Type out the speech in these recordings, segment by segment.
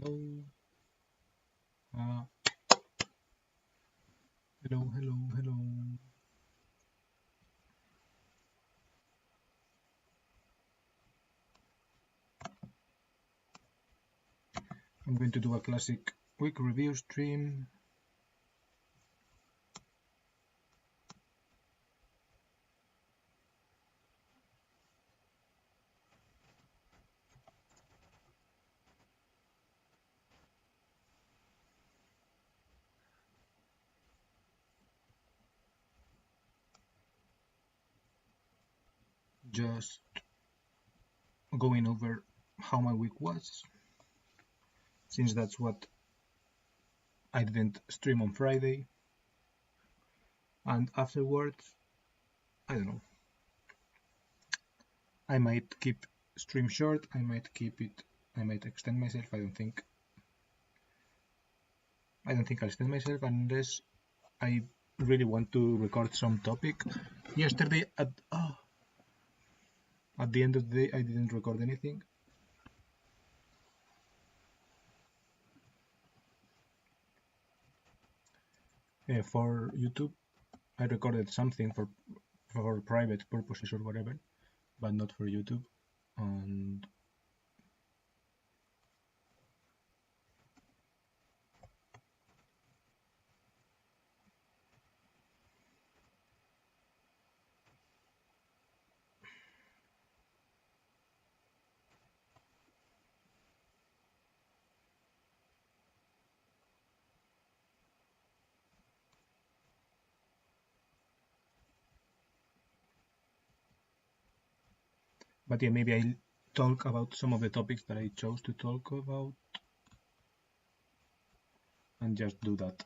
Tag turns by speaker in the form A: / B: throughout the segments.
A: Hello. Uh, hello. I'm going to do a classic quick review stream. Just going over how my week was, since that's what I didn't stream on Friday. And afterwards, I don't know. I might keep stream short, I might extend myself. I don't think I'll extend myself unless I really want to record some topic. Yesterday at the end of the day I didn't record anything. For YouTube I recorded something for private purposes or whatever, but not for YouTube. And but yeah, maybe I'll talk about some of the topics that I chose to talk about and just do that.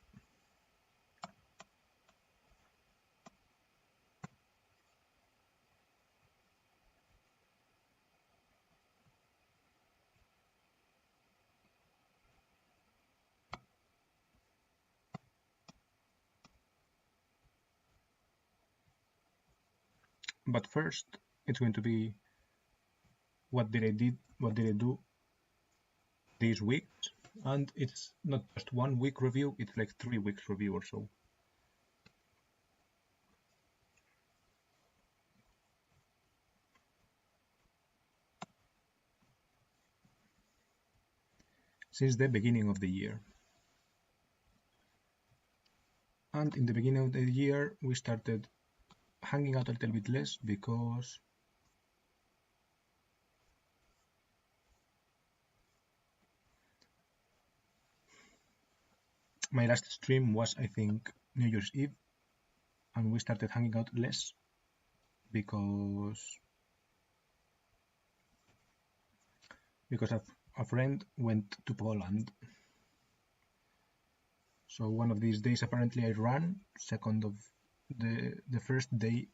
A: But first, it's going to be what did I do these weeks, and it's not just 1 week review, it's like 3 weeks review or so. Since the beginning of the year. And in the beginning of the year we started hanging out a little bit less because my last stream was, I think, New Year's Eve, and we started hanging out less because a friend went to Poland. So one of these days apparently I ran. Second of the first day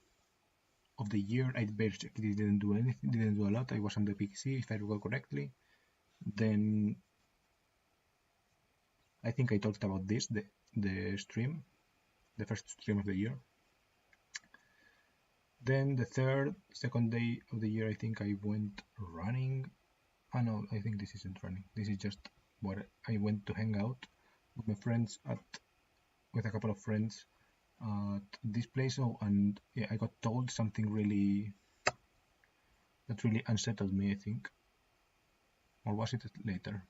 A: of the year I basically didn't do anything, didn't do a lot. I was on the PC if I recall correctly. Then I think I talked about this, the stream, the first stream of the year. Then the second day of the year I think I went running. No, I think this isn't running. This is just what I went to hang out with my friends with a couple of friends at this place. Oh, and yeah, I got told something that really unsettled me, I think. Or was it later?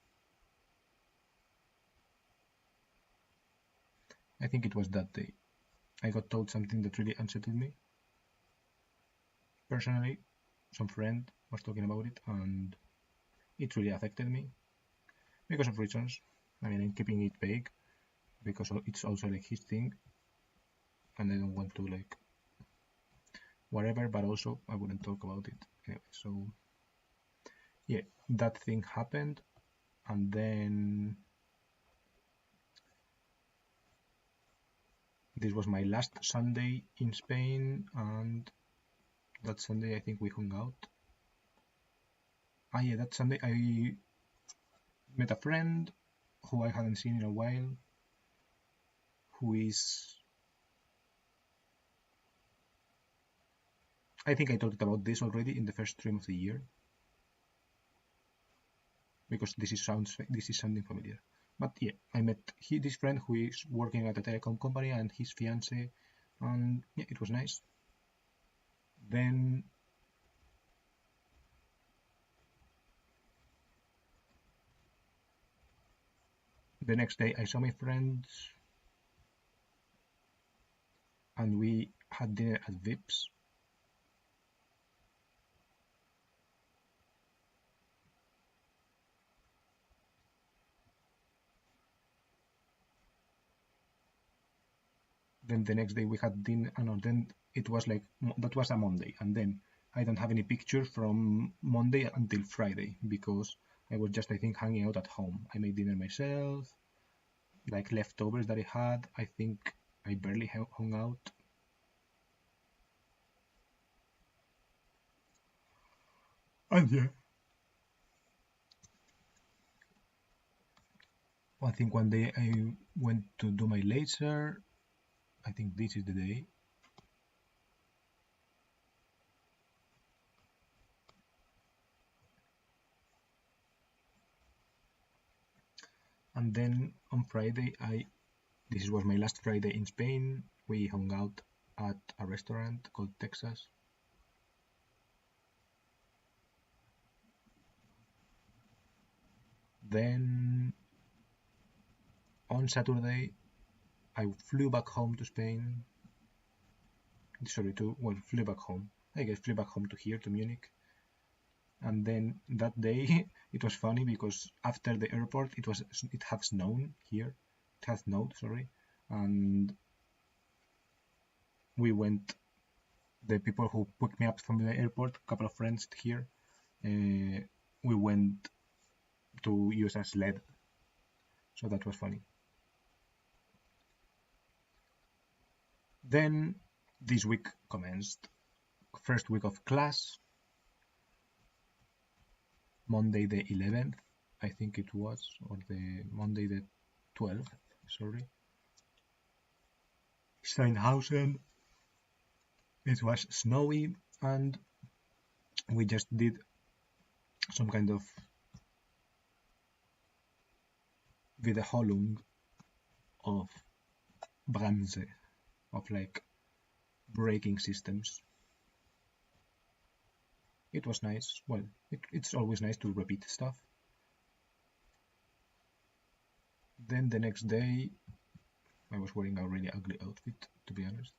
A: I think it was that day. I got told something that really unsettled me. Personally, some friend was talking about it and it really affected me because of reasons. I mean, I'm keeping it vague because it's also like his thing and I don't want to like whatever, but also I wouldn't talk about it anyway. So yeah, that thing happened, and then this was my last Sunday in Spain, and that Sunday I think we hung out. Yeah, that Sunday I met a friend who I hadn't seen in a while, who is, I think I talked about this already in the first stream of the year, because this is sounding familiar. But yeah, I met this friend who is working at a telecom company and his fiance, and yeah, it was nice. Then the next day I saw my friends and we had dinner at Vips. Then the next day we had dinner, then it was like, that was a Monday, and then I don't have any pictures from Monday until Friday because I was just, I think, hanging out at home. I made dinner myself, like leftovers that I had. I think I barely hung out. And yeah, I think one day I went to do my laser. I think this is the day. And then on Friday, this was my last Friday in Spain. We hung out at a restaurant called Texas. Then on Saturday, I flew back home to Spain. Sorry, flew back home. I guess flew back home to here, to Munich. And then that day, it was funny because after the airport, it had snowed here. It had snowed, sorry. And we went, the people who picked me up from the airport, a couple of friends here, we went to use a sled. So that was funny. Then this week commenced. First week of class, Monday the 11th, I think it was, or the Monday the 12th, sorry. Steinhausen. It was snowy and we just did some kind of Wiederholung of Bremse, of like braking systems. It was nice. Well, it's always nice to repeat stuff. Then the next day, I was wearing a really ugly outfit, to be honest.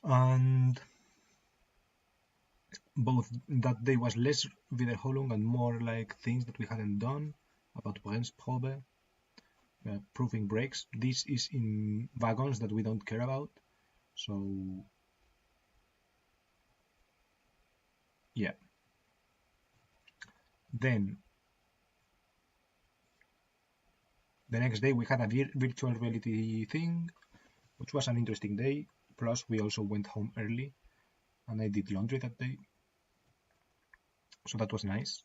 A: And both that day was less Wiederholung and more like things that we hadn't done about Bremsprobe, proving brakes. This is in wagons that we don't care about. So yeah. Then the next day we had a virtual reality thing, which was an interesting day. Plus we also went home early and I did laundry that day. So that was nice.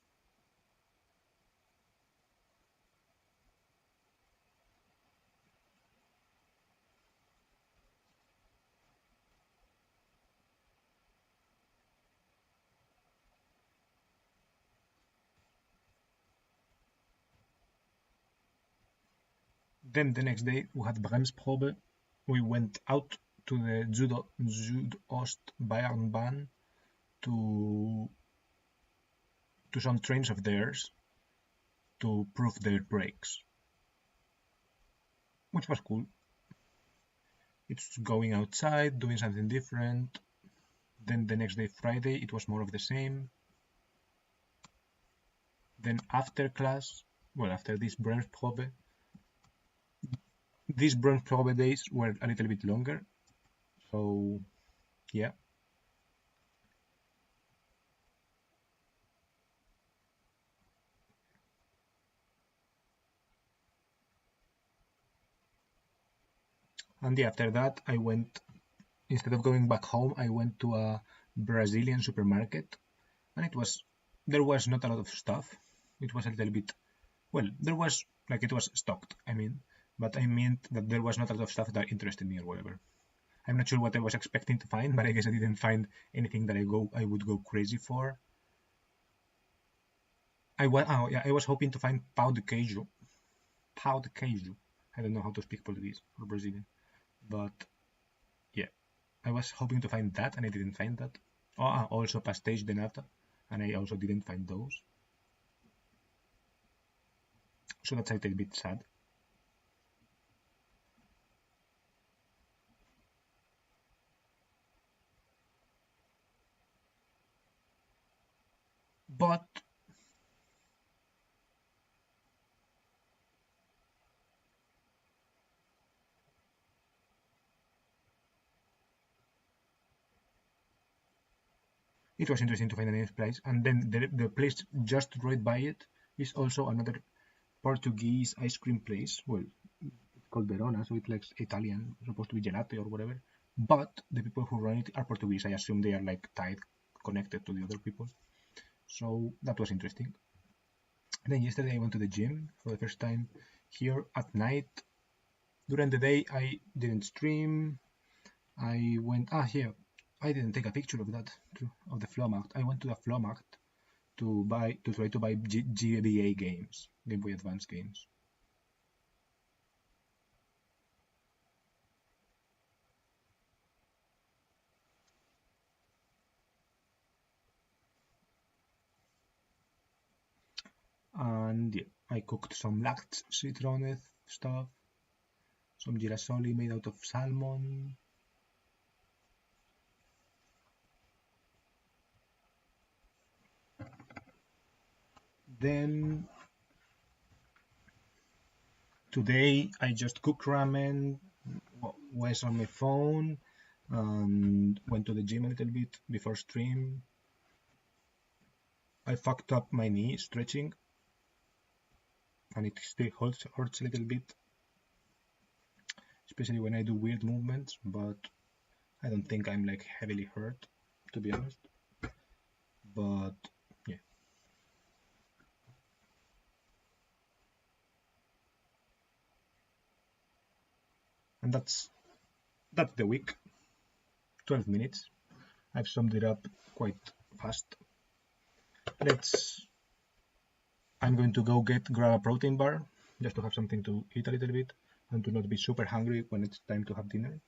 A: Then the next day we had Bremsprobe. We went out to the Südostbayernbahn to some trains of theirs to prove their brakes, which was cool. It's going outside, doing something different. Then the next day, Friday, it was more of the same. Then after class, well, after this Bremsprobe, these Bremsprobe days were a little bit longer. So, yeah. And yeah, after that, I went, instead of going back home, I went to a Brazilian supermarket. And there was not a lot of stuff. It was a little bit, well, there was, like, it was stocked, I mean, but I meant that there was not a lot of stuff that interested me or whatever. I'm not sure what I was expecting to find, but I guess I didn't find anything that I would go crazy for. I was hoping to find pão de queijo. Pão de queijo. I don't know how to speak Portuguese or Brazilian, but yeah, I was hoping to find that, and I didn't find that. Also pastéis de nata, and I also didn't find those. So that's a little bit sad. But it was interesting to find a nice place, and then the place just right by it is also another Portuguese ice cream place. Well, it's called Verona, so it's like Italian, supposed to be gelato or whatever. But the people who run it are Portuguese. I assume they are like tied, connected to the other people. So that was interesting. And then yesterday I went to the gym for the first time here at night. During the day I didn't stream. I went here. I didn't take a picture of that of the Flowmarket. I went to the Flowmarket to try to buy GBA games, Game Boy Advance games. And yeah, I cooked some lax citrones stuff, some girasoli made out of salmon. Then today I just cooked ramen, was on my phone, and went to the gym a little bit before stream. I fucked up my knee stretching, and it still hurts a little bit, especially when I do weird movements, but I don't think I'm like heavily hurt, to be honest. But yeah. And that's the week. 12 minutes. I've summed it up quite fast. I'm going to go grab a protein bar just to have something to eat a little bit and to not be super hungry when it's time to have dinner.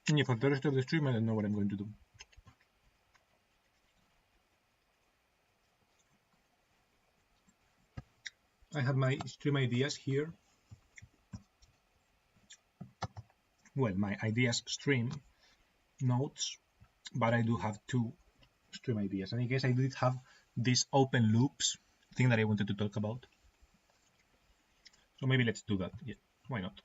A: And yeah, for the rest of the stream, I don't know what I'm going to do. I have my stream ideas here. Well, my ideas stream notes, but I do have two stream ideas. And I guess I did have this open loops thing that I wanted to talk about. So maybe let's do that. Yeah, why not?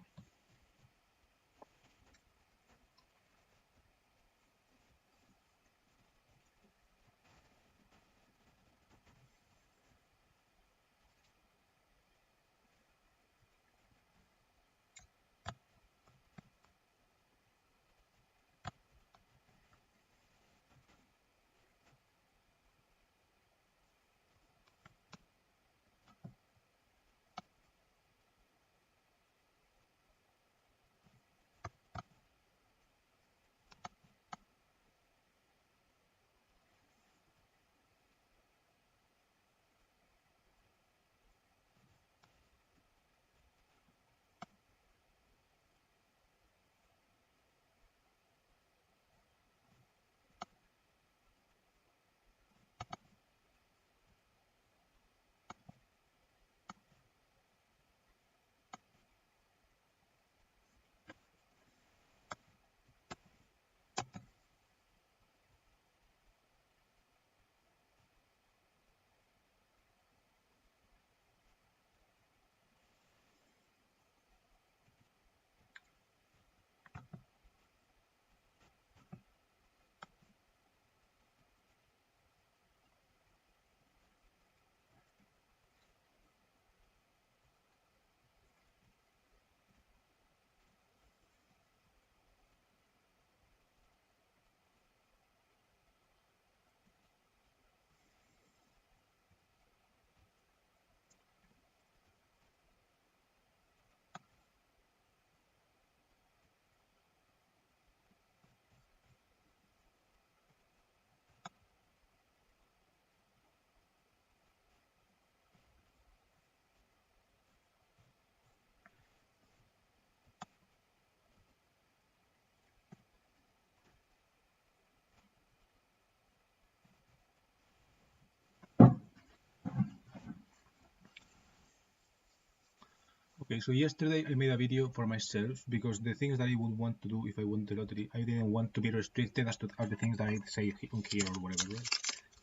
A: Okay, so yesterday I made a video for myself because the things that I would want to do if I won the lottery, I didn't want to be restricted as to the things that I say on here or whatever, right?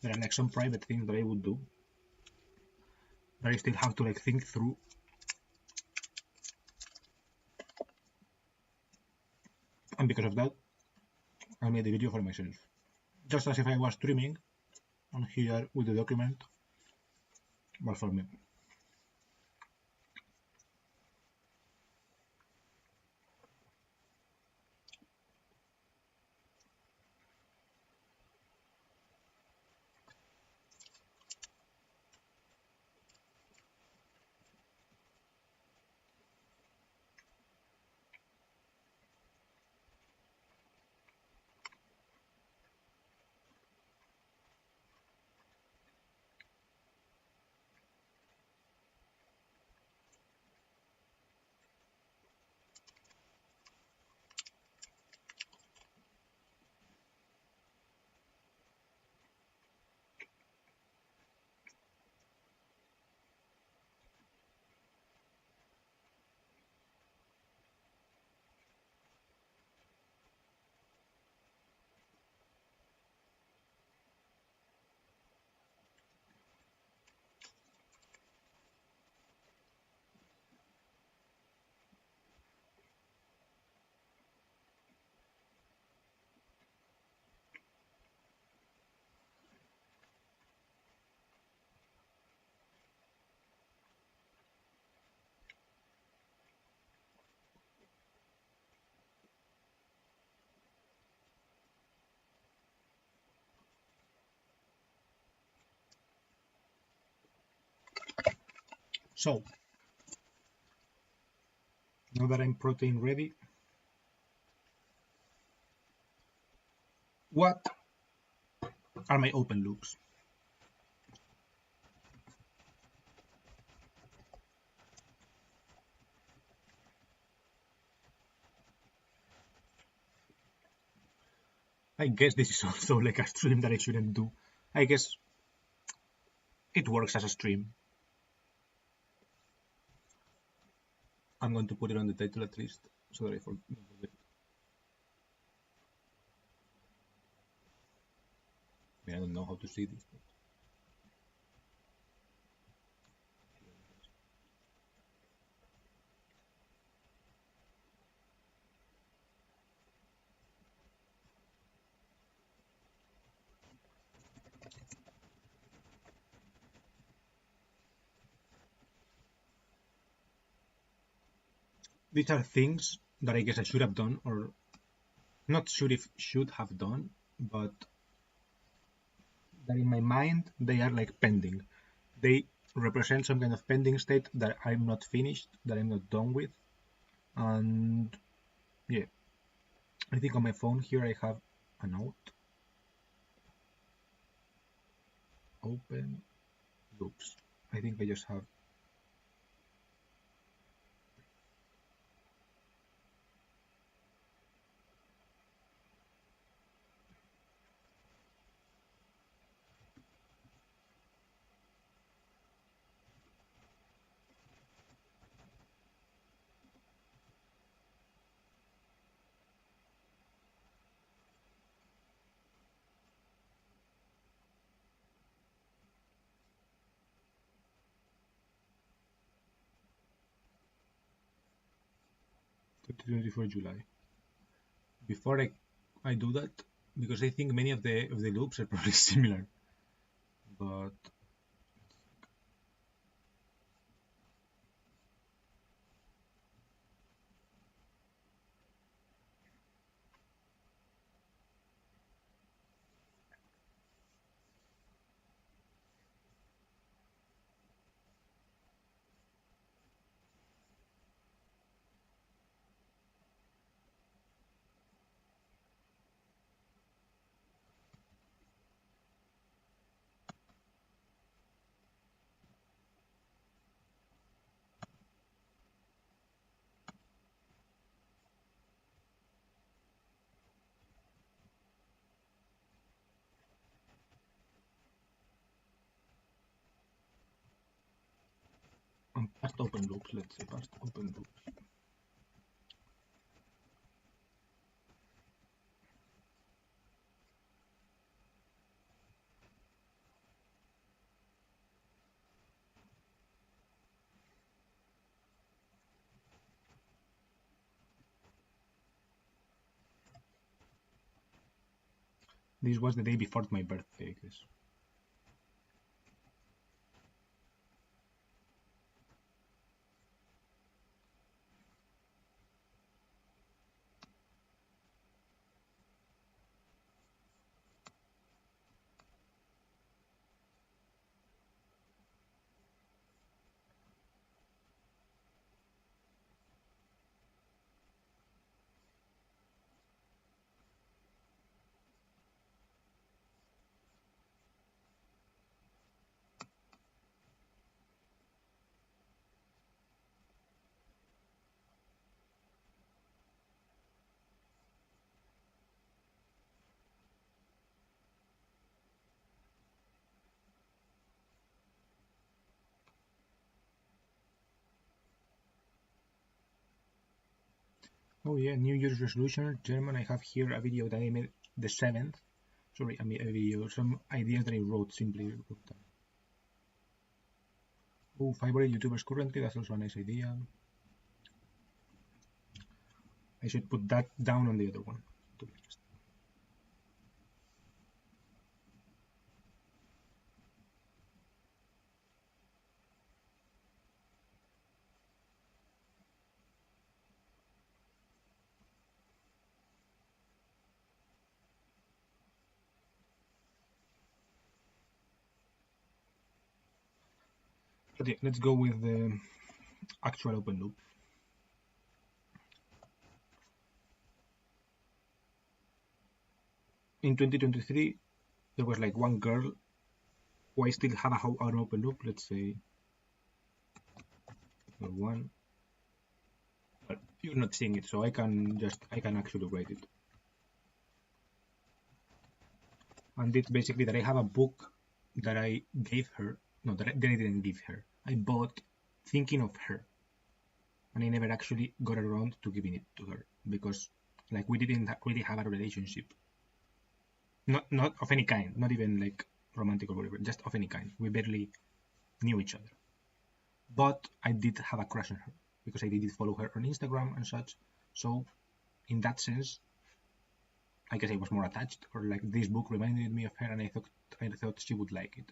A: There are like some private things that I would do that I still have to like think through. And because of that, I made a video for myself. Just as if I was streaming on here with the document, but for me. So, now that I'm protein ready, what are my open loops? I guess this is also like a stream that I shouldn't do. I guess it works as a stream. I'm going to put it on the title at least, so that I don't forget. I mean, I don't know how to see this. But... These are things that I guess I should have done, or not should have done, but that in my mind they are like pending. They represent some kind of pending state that I'm not finished, that I'm not done with. And yeah, I think on my phone here I have a note. Open loops. I think I just have for July. Before I do that, because I think many of the loops are probably similar, but Past open loops, let's say past open loops. This was the day before my birthday, I guess. Oh yeah, New Year's resolution, German. I have here a video that I made the 7th. Sorry, I made a video, some ideas that I wrote, simply wrote down. Oh, favorite YouTubers currently, that's also a nice idea. I should put that down on the other one, to be honest. But yeah, let's go with the actual open loop. In 2023, there was like one girl who I still have an open loop, let's say one. But you're not seeing it, so I can actually write it. And it's basically that I have a book that I gave her. No, that I didn't give her. I bought thinking of her. And I never actually got around to giving it to her because like we didn't really have a relationship. Not of any kind, not even like romantic or whatever, just of any kind. We barely knew each other. But I did have a crush on her because I did follow her on Instagram and such. So in that sense, I guess I was more attached, or like this book reminded me of her, and I thought she would like it.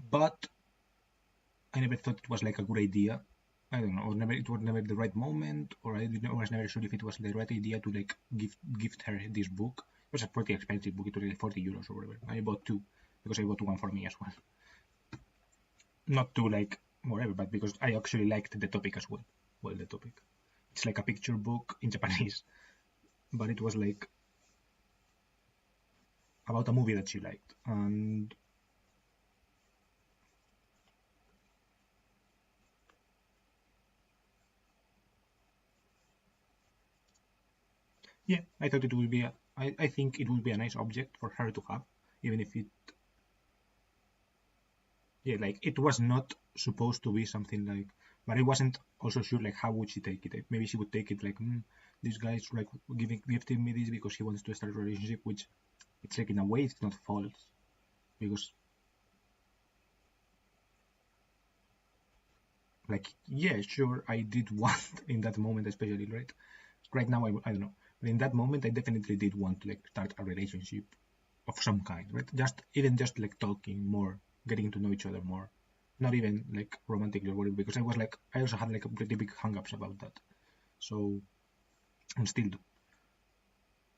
A: But I never thought it was like a good idea. I don't know, or it was never the right moment, or I was never sure if it was the right idea to like gift her this book. It was a pretty expensive book. It was like 40 euros or whatever. I bought two because I bought one for me as well. Not to like whatever, but because I actually liked the topic as well. Well, the topic. It's like a picture book in Japanese, but it was like about a movie that she liked, and yeah, I thought it would be. I think it would be a nice object for her to have, even if it. Yeah, like it was not supposed to be something like, but I wasn't also sure like how would she take it. Maybe she would take it like, this guy's like gifting me this because he wants to start a relationship, which it's like in a way it's not false because like yeah, sure, I did want in that moment, especially right now I don't know, but in that moment I definitely did want to like start a relationship of some kind, right? Just like talking more, getting to know each other more, not even like romantically or whatever, because I also had like a pretty big hang-ups about that, so and still do,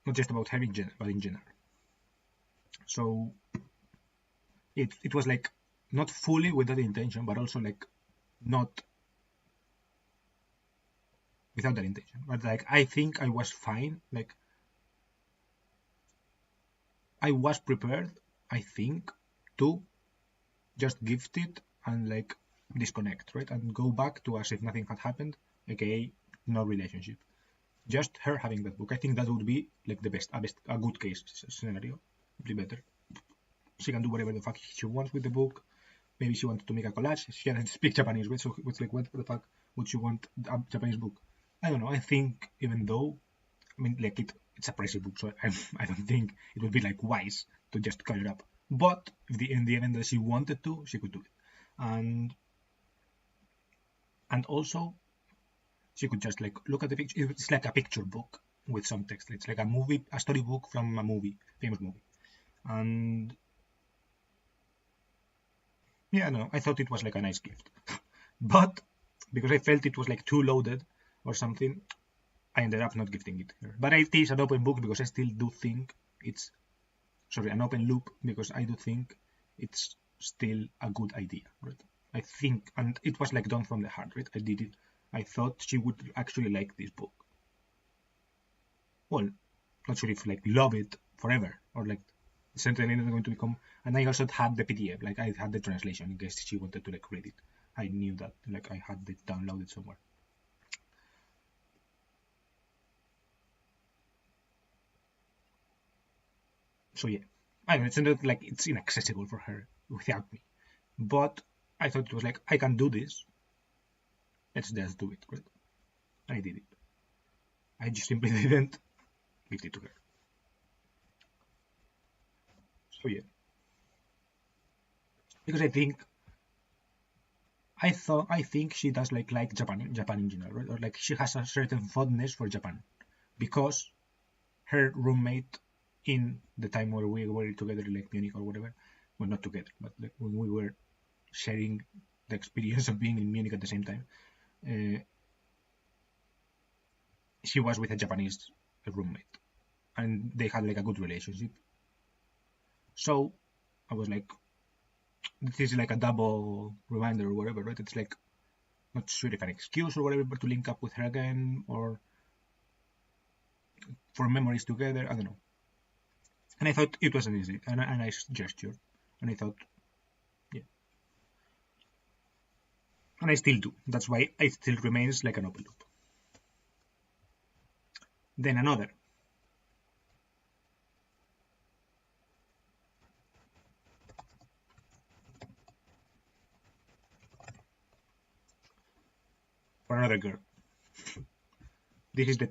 A: not just about her but in general. So it was like not fully with that intention, but also like not without that intention. But like I think I was fine. Like I was prepared, I think, to just gift it and like disconnect, right? And go back to as if nothing had happened, aka no relationship. Just her having that book. I think that would be like a good case scenario. Be better. She can do whatever the fuck she wants with the book. maybe she wanted to make a collage. She doesn't speak Japanese, right? So it's like, what the fuck would you want a Japanese book? I don't know. I think even though, I mean, like it's a pricey book, so I don't think it would be like wise to just cut it up. But if in the event that she wanted to, she could do it, and also she could just like look at the picture. It's like a picture book with some text. It's like a storybook from a famous movie, and yeah, no, I thought it was like a nice gift, but because I felt it was like too loaded or something, I ended up not gifting it her. But it is an open book because I still do think it's an open loop because I do think it's still a good idea, right? I think, and it was like done from the heart, right? I did it. I thought she would actually like this book. Well, not sure if like love it forever or like certainly not going to become. And I also had the PDF, like I had the translation in case she wanted to like read it. I knew that, like I had it downloaded somewhere. So yeah, I don't know, it's not like it's inaccessible for her without me. But I thought it was like, I can do this. Let's just do it, right? I did it. I just simply didn't give it to her. So yeah. Because I think she does like Japan in general, right? Or like she has a certain fondness for Japan. Because her roommate in the time where we were together in like Munich or whatever, well not together, but like when we were sharing the experience of being in Munich at the same time, she was with a Japanese roommate, and they had like a good relationship. So I was like, this is like a double reminder or whatever, right? It's like not sure if an excuse or whatever, but to link up with her again or for memories together. I don't know. And I thought it was a nice gesture, and I thought, yeah, and I still do. That's why it still remains like an open loop. Then another. For another girl. This is the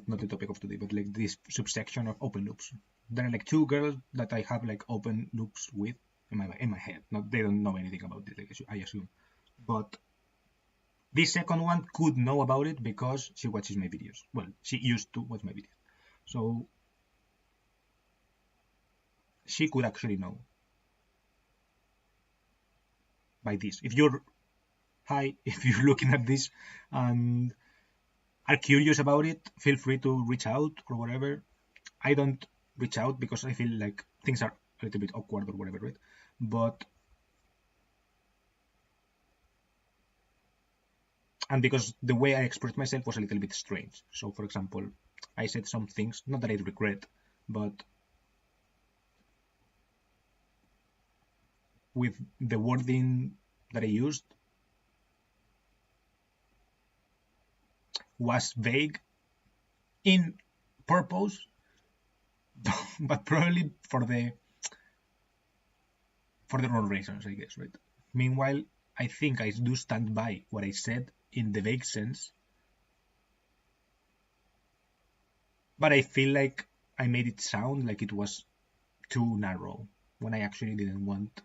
A: not the topic of today, but like this subsection of open loops. There are like two girls that I have like open loops with in my head. Not they don't know anything about this, like, I assume. But this second one could know about it because she watches my videos. Well, she used to watch my videos. So she could actually know by this. If you're if you're looking at this and are curious about it, feel free to reach out or whatever. I don't reach out because I feel like things are a little bit awkward or whatever, right? But and because the way I expressed myself was a little bit strange. So, for example, I said some things, not that I regret, but with the wording that I used was vague in purpose, but probably for the wrong reasons, I guess, right? Meanwhile, I think I do stand by what I said in the vague sense, but I feel like I made it sound like it was too narrow when I actually didn't want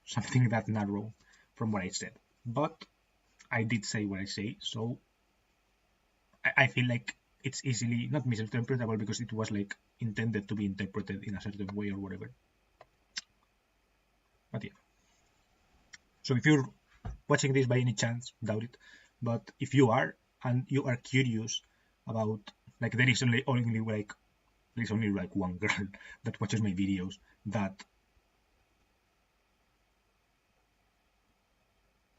A: something that narrow from what I said. But I did say what I say, so I feel like it's easily not misinterpretable because it was like intended to be interpreted in a certain way or whatever. But yeah. So if you're watching this by any chance, doubt it. But if you are and you are curious about like there is only one girl that watches my videos that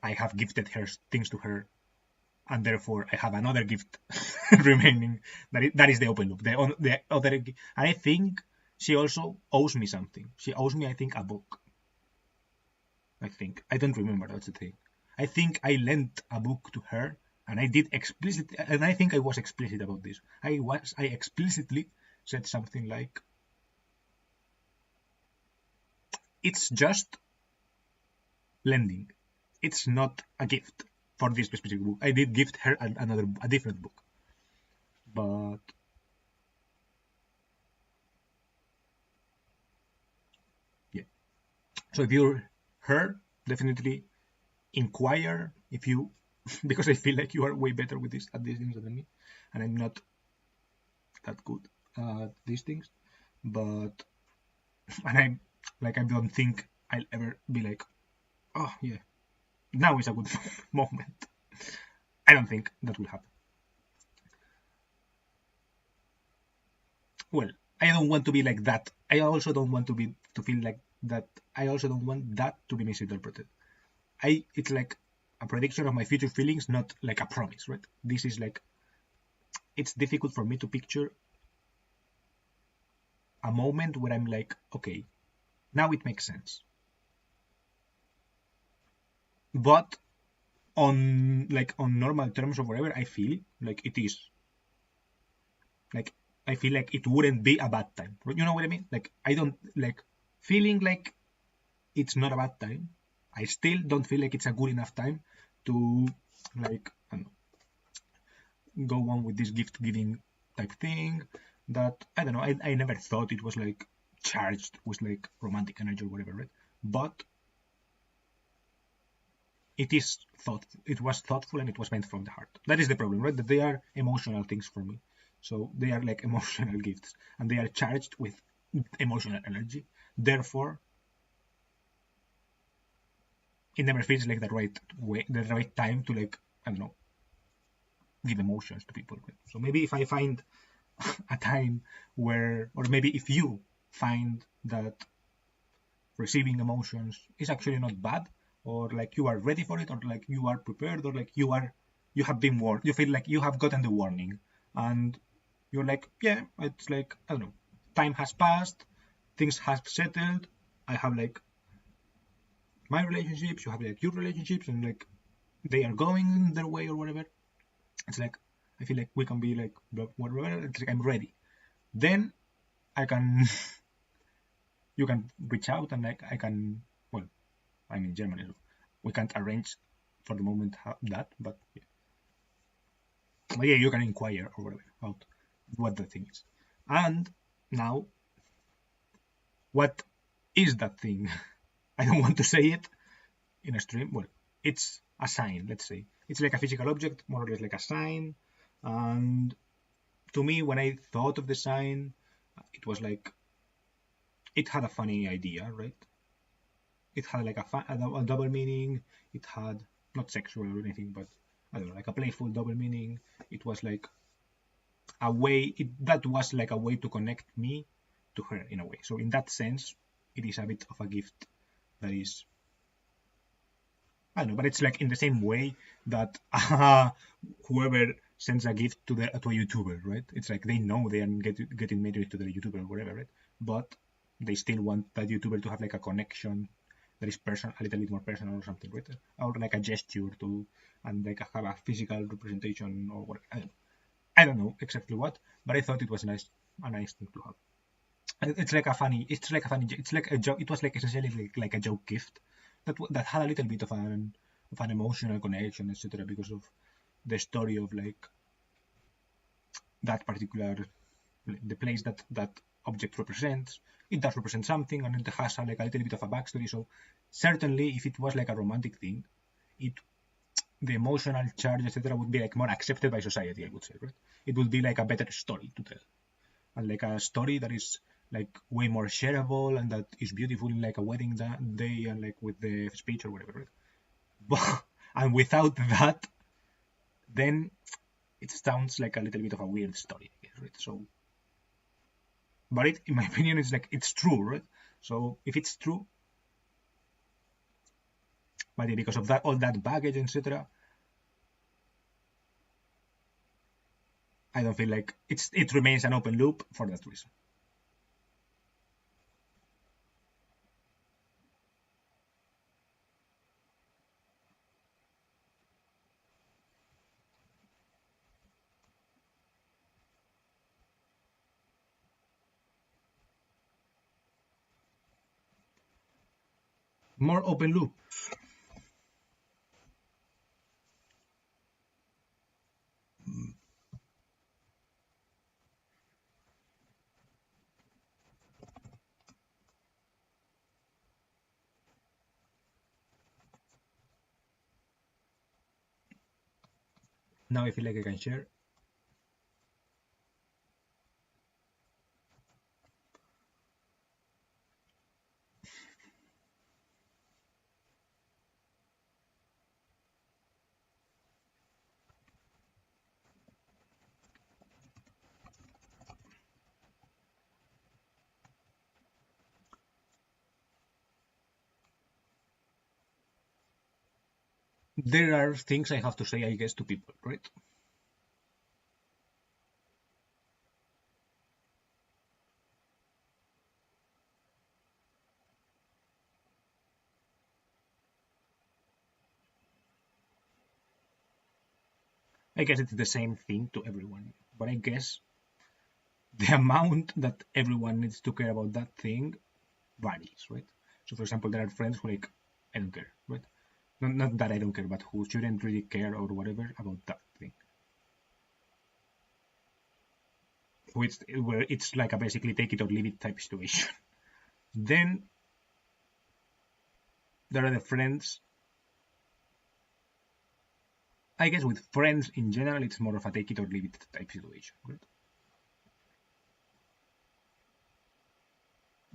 A: I have gifted her things to her, and therefore I have another gift remaining. That is the open loop. The other, and I think she also owes me something. She owes me, I think, a book. I don't remember. That's the thing. I think I lent a book to her, and I did explicit, and I think I was explicit about this. I explicitly said something like, "It's just lending. It's not a gift for this specific book. I did gift her a different book, but yeah. So if you're her, definitely inquire if you, because I feel like you are way better with this at these things than me, and I'm not that good at these things. But and I don't think I'll ever be like, oh yeah, now is a good moment. I don't think that will happen. Well, I don't want to be like that. I also don't want to feel like that. I also don't want that to be misinterpreted. It's like a prediction of my future feelings, not like a promise, right? This is like, it's difficult for me to picture a moment where I'm like, okay, now it makes sense. But on normal terms or whatever, I feel like it is like, I feel like it wouldn't be a bad time. You know what I mean? Like, I don't like feeling like it's not a bad time. I still don't feel like it's a good enough time to, like, I don't know, go on with this gift giving type thing. That I don't know. I never thought it was like charged with like romantic energy or whatever, right? But it is thoughtful. It was thoughtful and it was meant from the heart. That is the problem, right? That they are emotional things for me. So they are like emotional gifts, and they are charged with emotional energy. Therefore, it never feels like the right way, the right time to, like, I don't know, give emotions to people. Right? So maybe if I find a time where, or maybe if you find that receiving emotions is actually not bad, or like you are ready for it, or like you are prepared, or like you have been warned, you feel like you have gotten the warning, and you're like, yeah, it's like, I don't know, time has passed, things have settled, I have like my relationships, you have like your relationships, and like they are going their way or whatever. It's like, I feel like we can be like whatever. It's like I'm ready. Then I can you can reach out, and like I can, well, I'm in Germany, so we can't arrange for the moment that, but yeah, you can inquire or whatever about what the thing is. And now, what is that thing? I don't want to say it in a stream. Well, it's a sign, let's say. It's like a physical object, more or less like a sign. And to me, when I thought of the sign, it was like, it had a funny idea, right? It had like a double meaning. It had not sexual or anything, but I don't know, like a playful double meaning. It was like a way, that was like a way to connect me to her in a way. So in that sense, it is a bit of a gift that is, I don't know, but it's like in the same way that whoever sends a gift to a YouTuber, right? It's like they know they are getting married to the YouTuber or whatever, right? But they still want that YouTuber to have like a connection that is personal, a little bit more personal or something, right? Or like a gesture to, and like have a physical representation or what. I don't know exactly what, but I thought it was a nice thing to have. It's like a funny. It's like a joke. It was like essentially like a joke gift that had a little bit of an emotional connection, etc. Because of the story of like that particular, the place that object represents. It does represent something, and it has like a little bit of a backstory. So certainly, if it was like a romantic thing, it the emotional charge, etc., would be like more accepted by society. I would say, right? It would be like a better story to tell, and like a story that is like way more shareable and that is beautiful in like a wedding day and like with the speech or whatever, right? But, and without that, then it sounds like a little bit of a weird story, I guess, right? So, but it, in my opinion, it's like it's true, right? So if it's true, but yeah, because of that, all that baggage, etc., I don't feel like it remains an open loop for that reason. More open loop. Now I feel like I can share. There are things I have to say, I guess, to people, right? I guess it's the same thing to everyone, but I guess the amount that everyone needs to care about that thing varies, right? So, for example, there are friends who like, I don't care, right? Not that I don't care, but who shouldn't really care or whatever about that thing. Where it's like a basically take it or leave it type situation. Then there are the friends. I guess with friends in general, it's more of a take it or leave it type situation, right?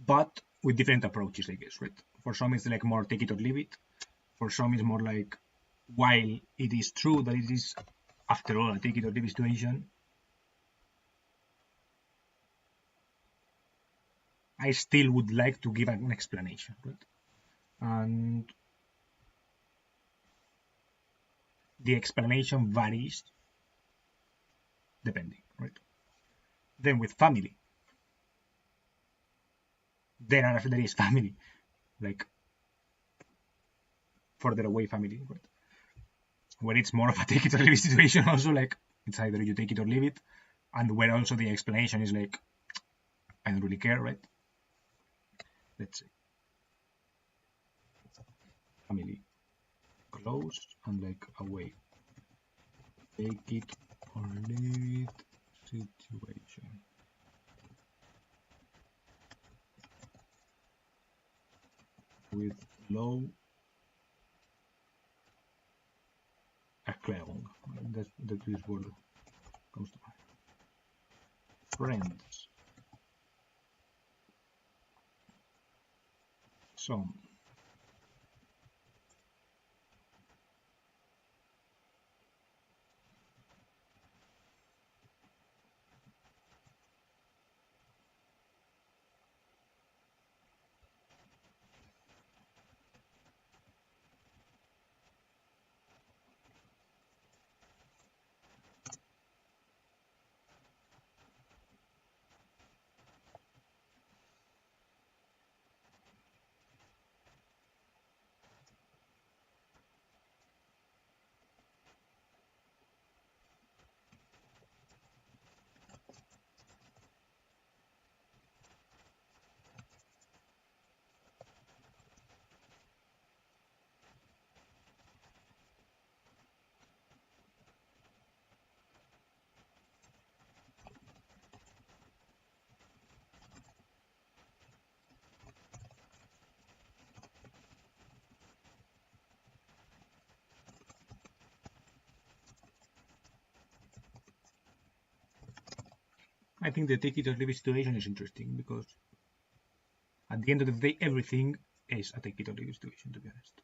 A: But with different approaches, I guess, right? For some, it's like more take it or leave it. For some, it's more like, while it is true that it is, after all, a take it or leave it situation, I still would like to give an explanation, right? And the explanation varies depending, right? Then with family, there is family, like further away family, right? Where it's more of a take it or leave it situation, also like it's either you take it or leave it, and where also the explanation is like, I don't really care, right? Let's say family, close and like away, take it or leave it situation. With low Erklärung. That this word comes to mind. Friends. So, I think the take it or leave it situation is interesting because at the end of the day, everything is a take it or leave it situation, to be honest.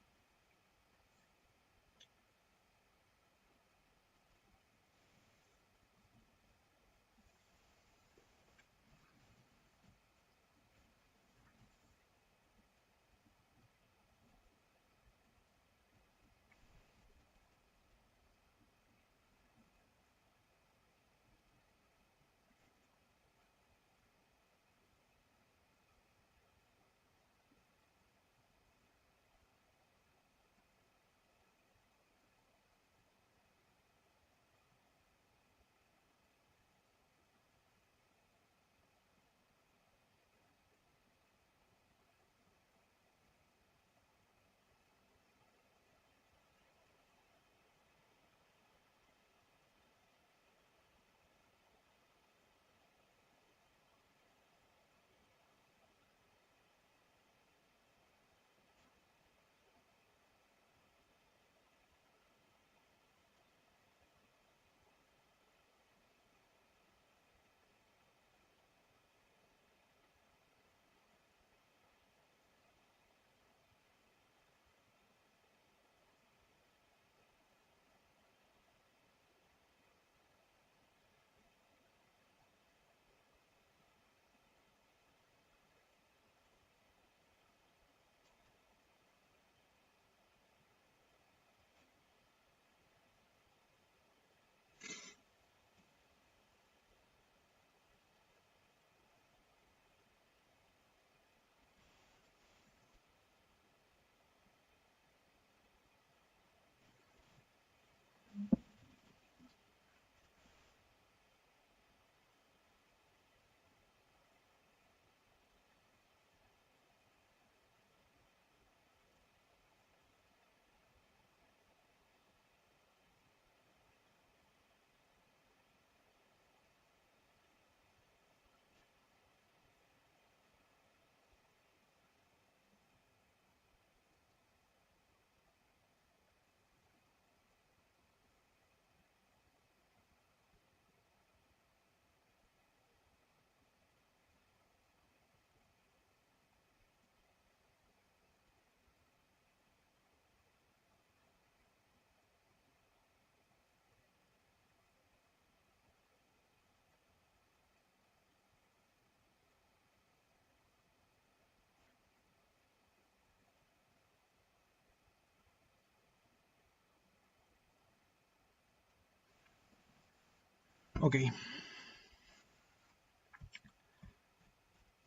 A: Okay.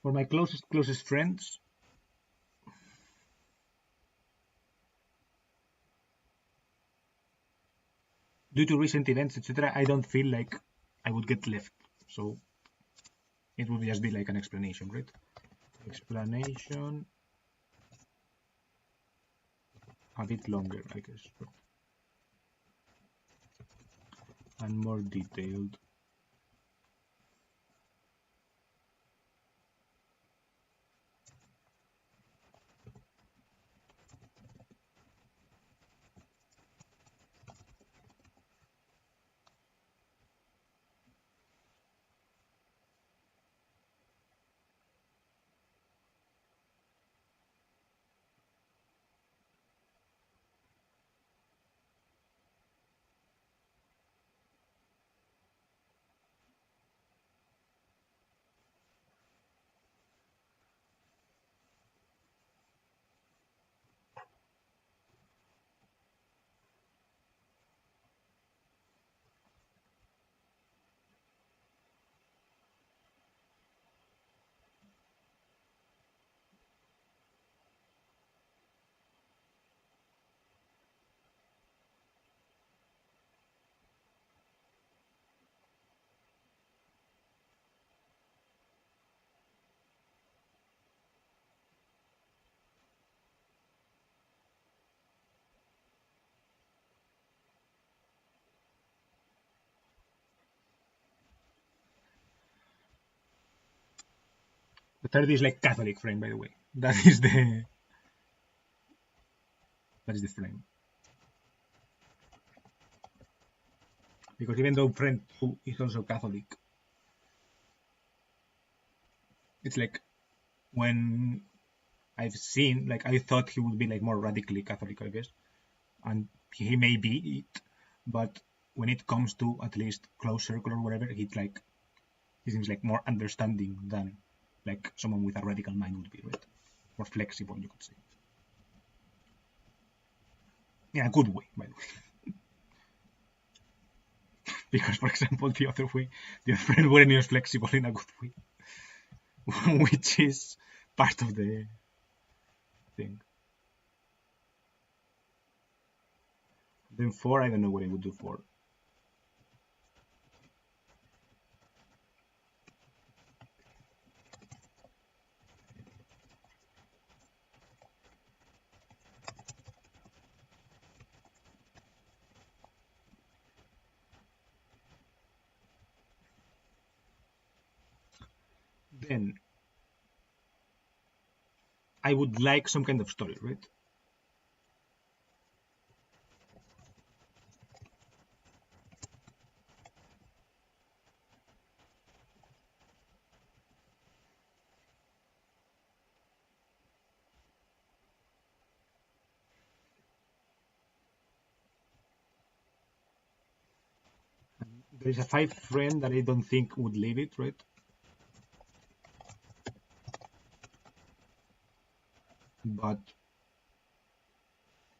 A: For my closest friends, due to recent events, etc., I don't feel like I would get left. So it would just be like an explanation, right? Explanation a bit longer, I guess, and more detailed. The third is like Catholic frame, by the way. That is the frame. Because even though friend who is also Catholic, it's like when I've seen, like I thought he would be like more radically Catholic, I guess, and he may be it, but when it comes to at least close circle or whatever, he seems like more understanding than like someone with a radical mind would be, right? More flexible, you could say. In a good way, by the way. Because, for example, the other way, the other friend weren't even flexible in a good way, which is part of the thing. Then four, I don't know what I would do for. Then I would like some kind of story, right? There is a five friend that I don't think would leave it, right? But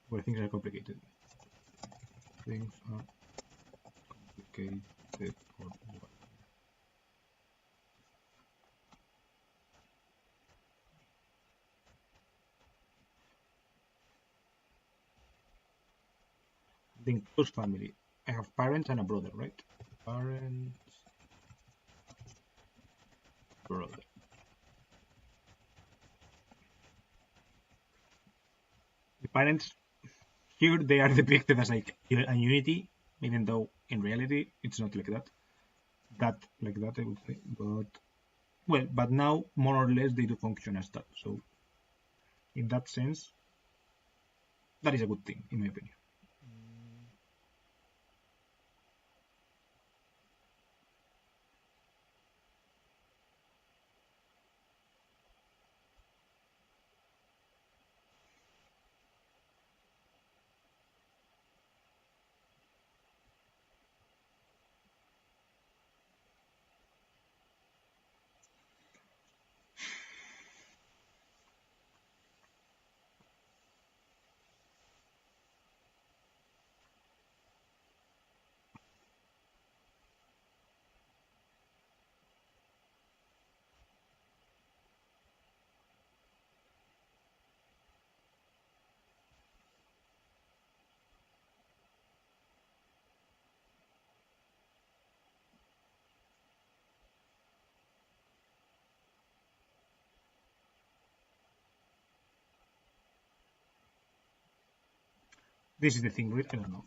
A: well, things are complicated. Things are complicated. Or what? Then close family. I have parents and a brother, right? Parents, brother. The parents here they are depicted as like a unity, even though in reality it's not like that. That I would say, but now more or less they do function as that. So in that sense, that is a good thing in my opinion. This is the thing, right? I don't know.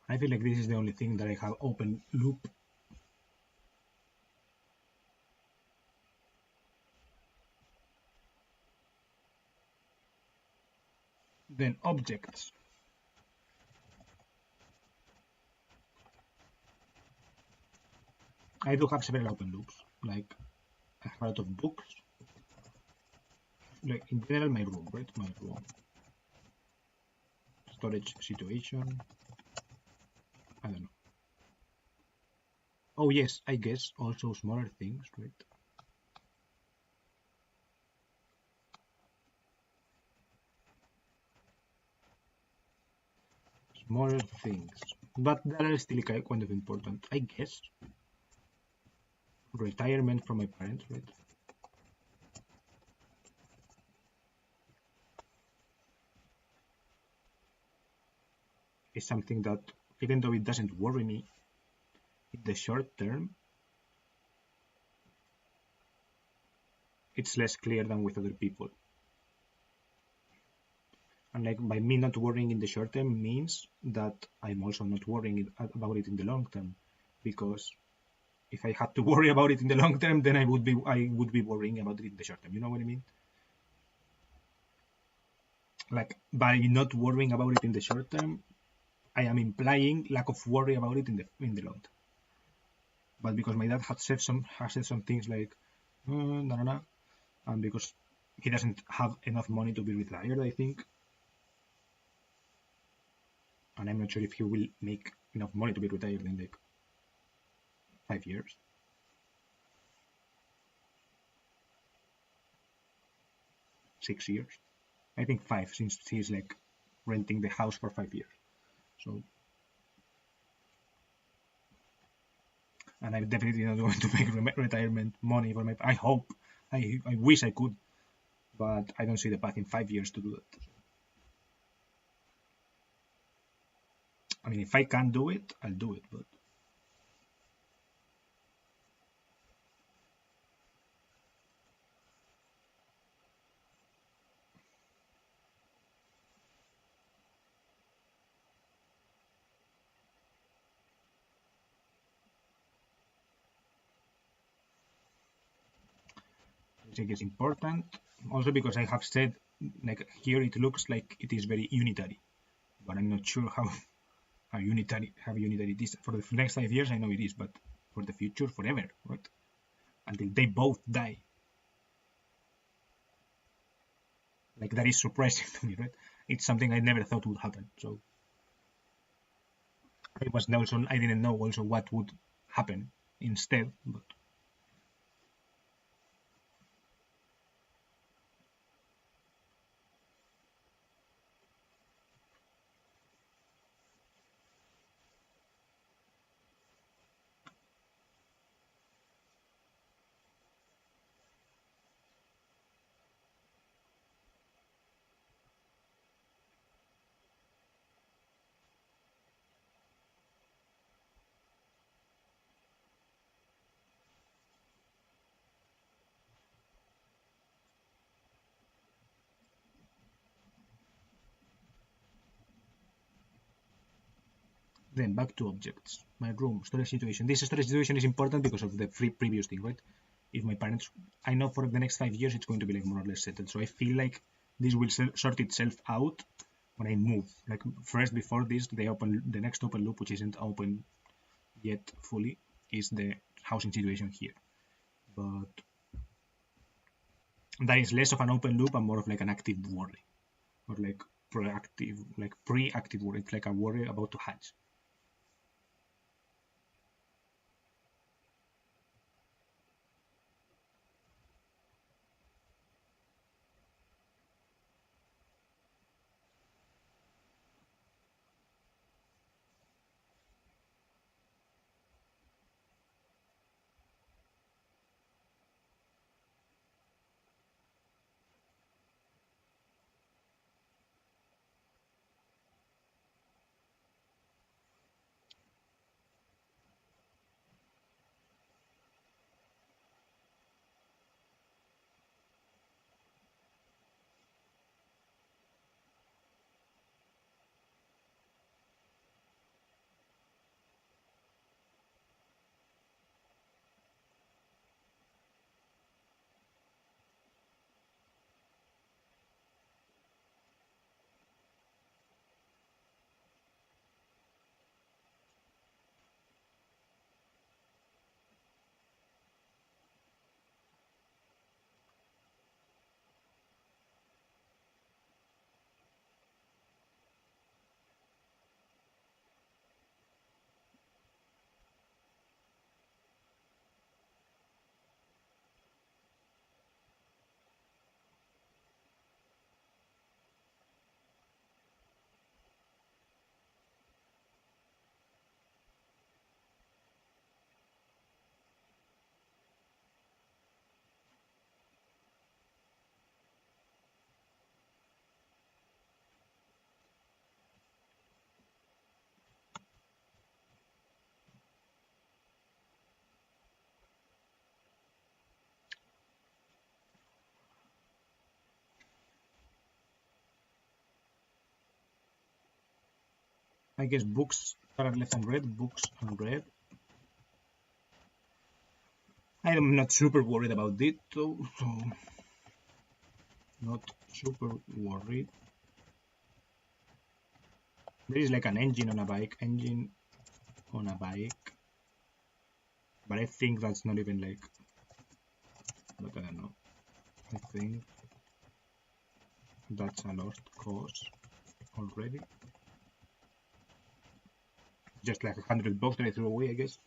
A: I feel like this is the only thing that I have open loop. Then objects. I do have several open loops. Like I have a lot of books. Like in general, my room, right? My room. Storage situation. I don't know. Oh yes, I guess also smaller things, right? Smaller things, but that are still kind of important, I guess. Retirement from my parents, right? Is something that, even though it doesn't worry me in the short term, it's less clear than with other people. And like by me not worrying in the short term means that I'm also not worrying about it in the long term, because if I had to worry about it in the long term, then I would be worrying about it in the short term. You know what I mean? Like by not worrying about it in the short term, I am implying lack of worry about it in the long term. But because my dad has said some things like nah, nah, nah, and because he doesn't have enough money to be retired, I think, and I'm not sure if he will make enough money to be retired in like 5 years. 6 years. I think 5, since he's like renting the house for 5 years. So, and I'm definitely not going to make retirement money for my. I hope. I wish I could, but I don't see the path in 5 years to do that. I mean, if I can do it, I'll do it. But I think it's important. Also because I have said, like here, it looks like it is very unitary, but I'm not sure how unitary it is for the next 5 years. I know it is, but for the future, forever, right? Until they both die. Like that is surprising to me, right? It's something I never thought would happen. So I didn't know also what would happen instead, but then back to objects. My room storage situation. This storage situation is important because of the previous thing, right? if my parents, I know for the next 5 years it's going to be like more or less settled. So I feel like this will sort itself out when I move. Like first, before this, the next open loop, which isn't open yet fully, is the housing situation here. But that is less of an open loop and more of like an active worry, or like proactive, like pre-active worry. It's like a worry about to hatch. I guess books are left unread, books unread. I'm not super worried about it though, so not super worried. There is like an engine on a bike, but I think that's not even like, but I don't know. I think that's a lost cause already. Just like $100 that I threw away, I guess.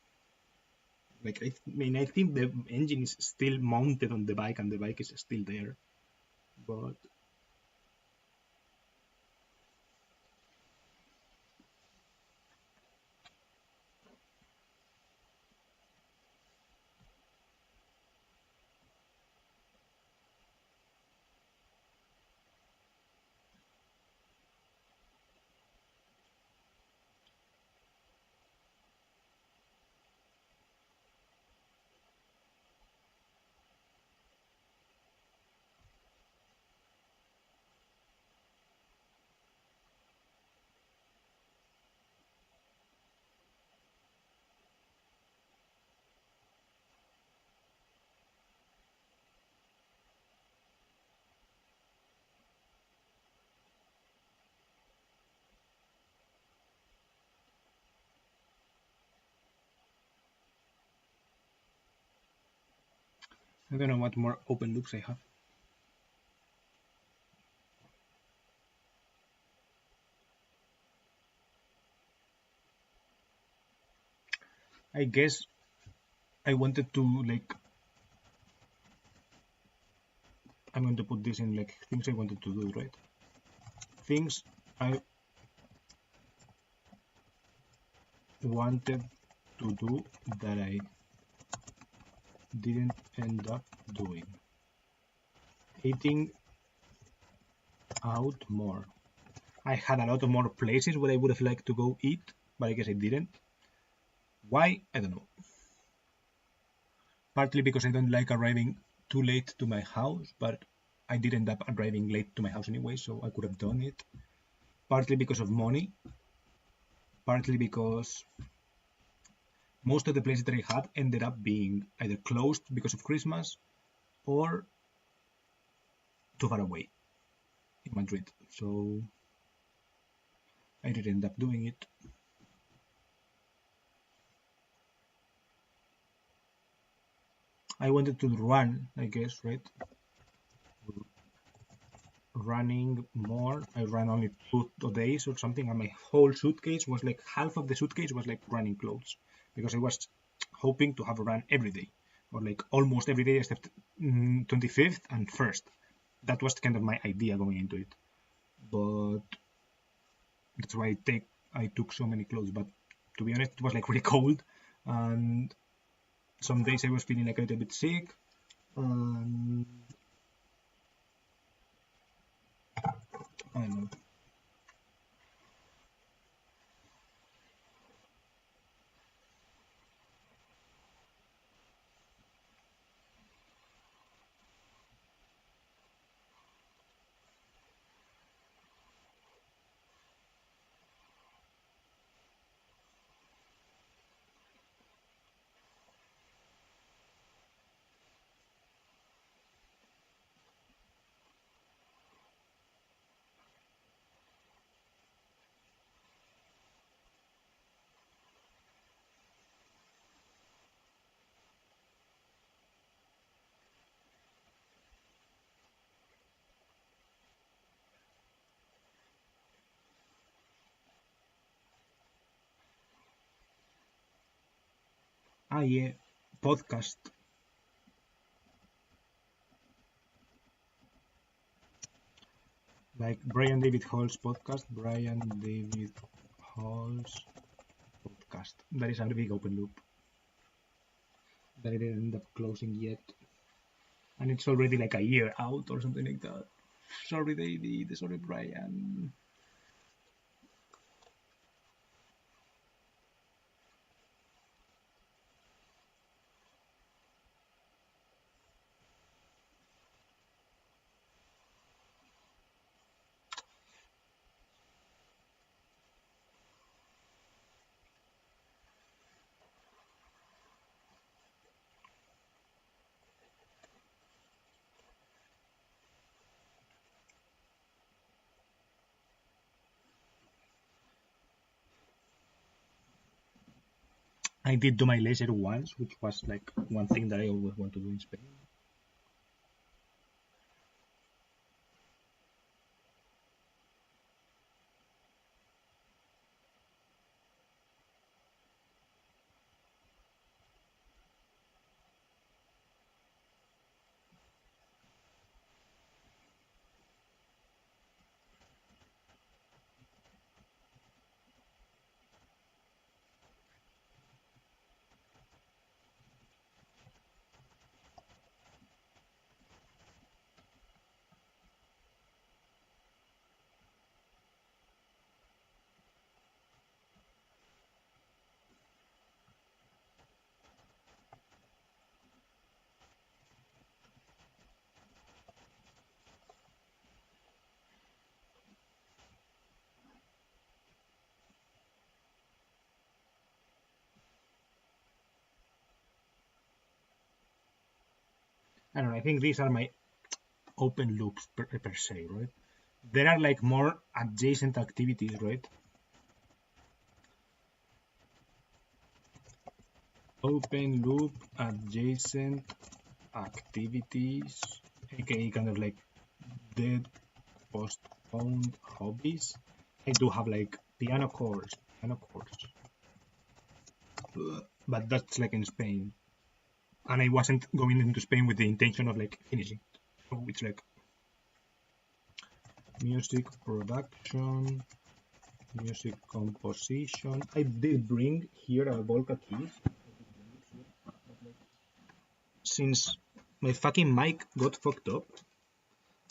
A: Like I mean, I think the engine is still mounted on the bike, and the bike is still there, but I don't know what more open loops I have. I guess I wanted to like, I'm going to put this in like things I wanted to do, right? Things I wanted to do that I didn't end up doing. Eating out more. I had a lot of more places where I would have liked to go eat, but I guess I didn't. Why? I don't know. Partly because I don't like arriving too late to my house, but I did end up arriving late to my house anyway, so I could have done it. Partly because of money. Partly because most of the places that I had ended up being either closed because of Christmas or too far away in Madrid. So I didn't end up doing it. I wanted to run, I guess, right? Running more. I ran only 2 days or something, and my whole suitcase was like half of the suitcase was like running clothes because I was hoping to have a run every day or like almost every day except 25th and 1st. That was kind of my idea going into it, but that's why I took so many clothes. But to be honest, it was like really cold, and some days I was feeling like a little bit sick, and I don't know. Ah, yeah, podcast. Like Brian David Hall's podcast. Brian David Hall's podcast. That is a big open loop that I didn't end up closing yet. And it's already like a year out or something like that. Sorry, David. Sorry, Brian. I did do my laser once, which was like one thing that I always want to do in Spain. I don't know. I think these are my open loops per se, right? There are like more adjacent activities, right? Open loop adjacent activities, aka kind of like dead postponed hobbies. I do have like piano course, but that's like in Spain, and I wasn't going into Spain with the intention of like finishing. So it's like music production, music composition. I did bring here a Volca keys since my fucking mic got fucked up.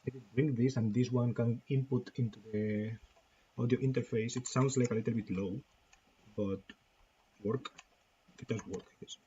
A: I did bring this, and this one can input into the audio interface. It sounds like a little bit low, but work. It does work, I guess.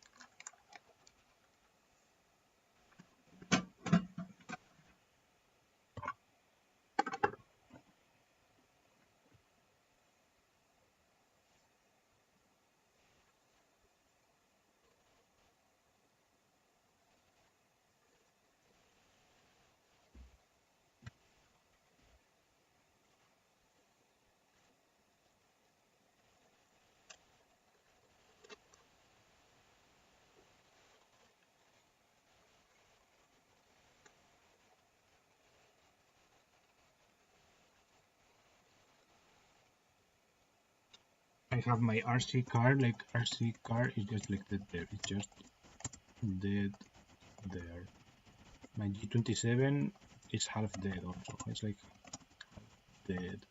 A: I have my RC car, like RC car is just like that there, it's just dead there. My G27 is half dead also, it's like dead.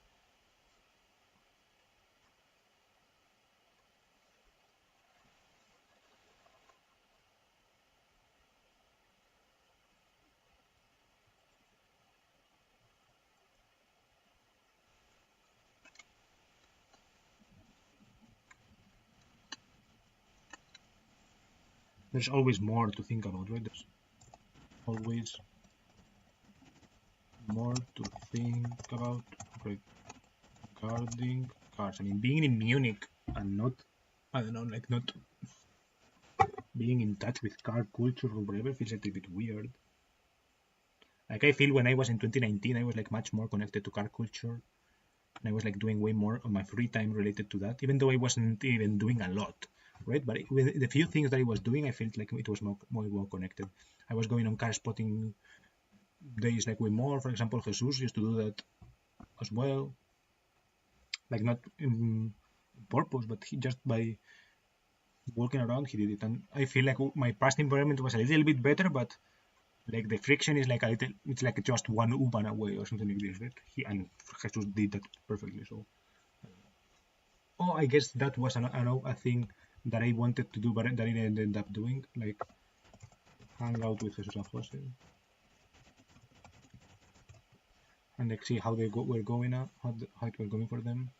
A: There's always more to think about, right? There's always more to think about regarding cars. I mean, being in Munich and not, I don't know, like not being in touch with car culture or whatever feels like a bit weird. Like I feel when I was in 2019, I was like much more connected to car culture, and I was like doing way more of my free time related to that, even though I wasn't even doing a lot, right? But with the few things that I was doing, I felt like it was more connected. I was going on car spotting days like way more. For example, Jesus used to do that as well, like not in purpose, but he just by walking around he did it. And I feel like my past environment was a little bit better, but like the friction is like a little, it's like just one U-Bahn away or something like this, right? And Jesus did that perfectly. So, oh, I guess that was a thing that I wanted to do, but that I didn't end up doing, like hang out with Jesus and Jose and like see how they were going, how it was going for them.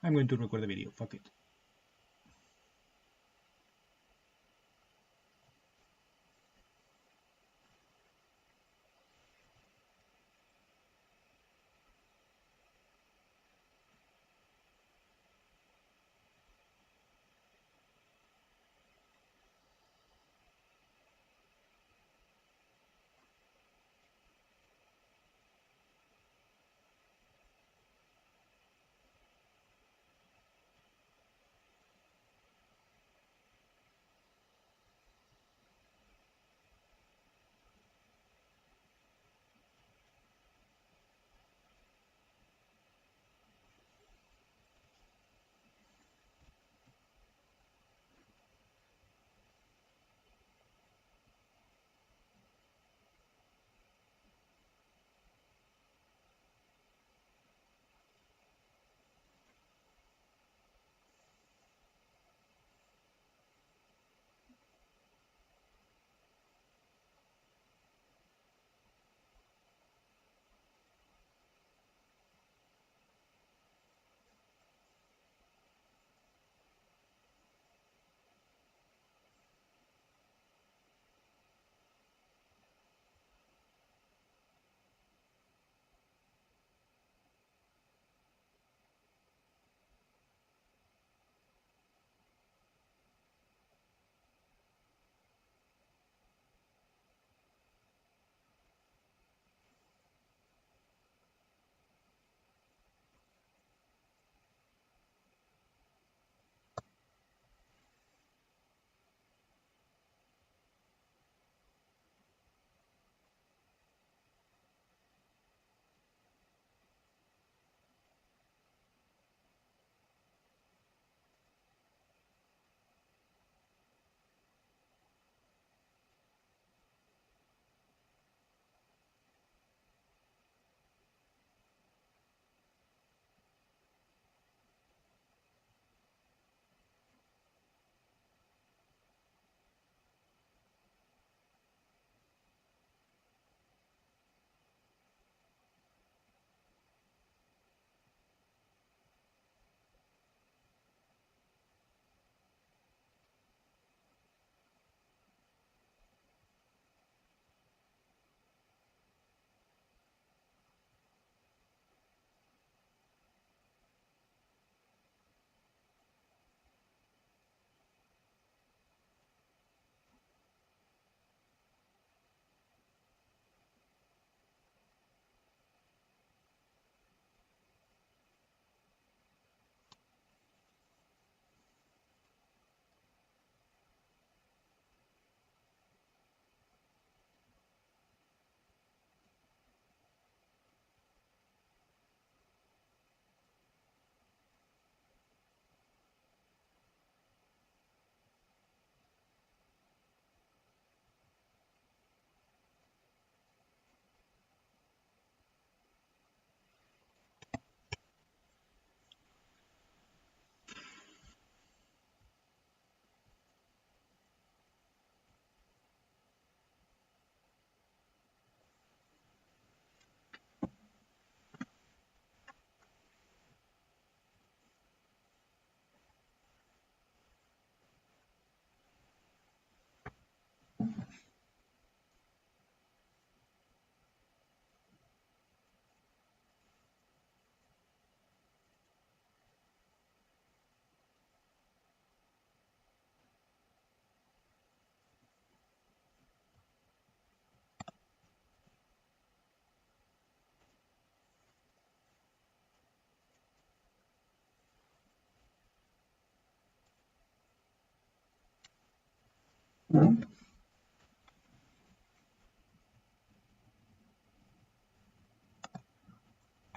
A: I'm going to record the video. Fuck it.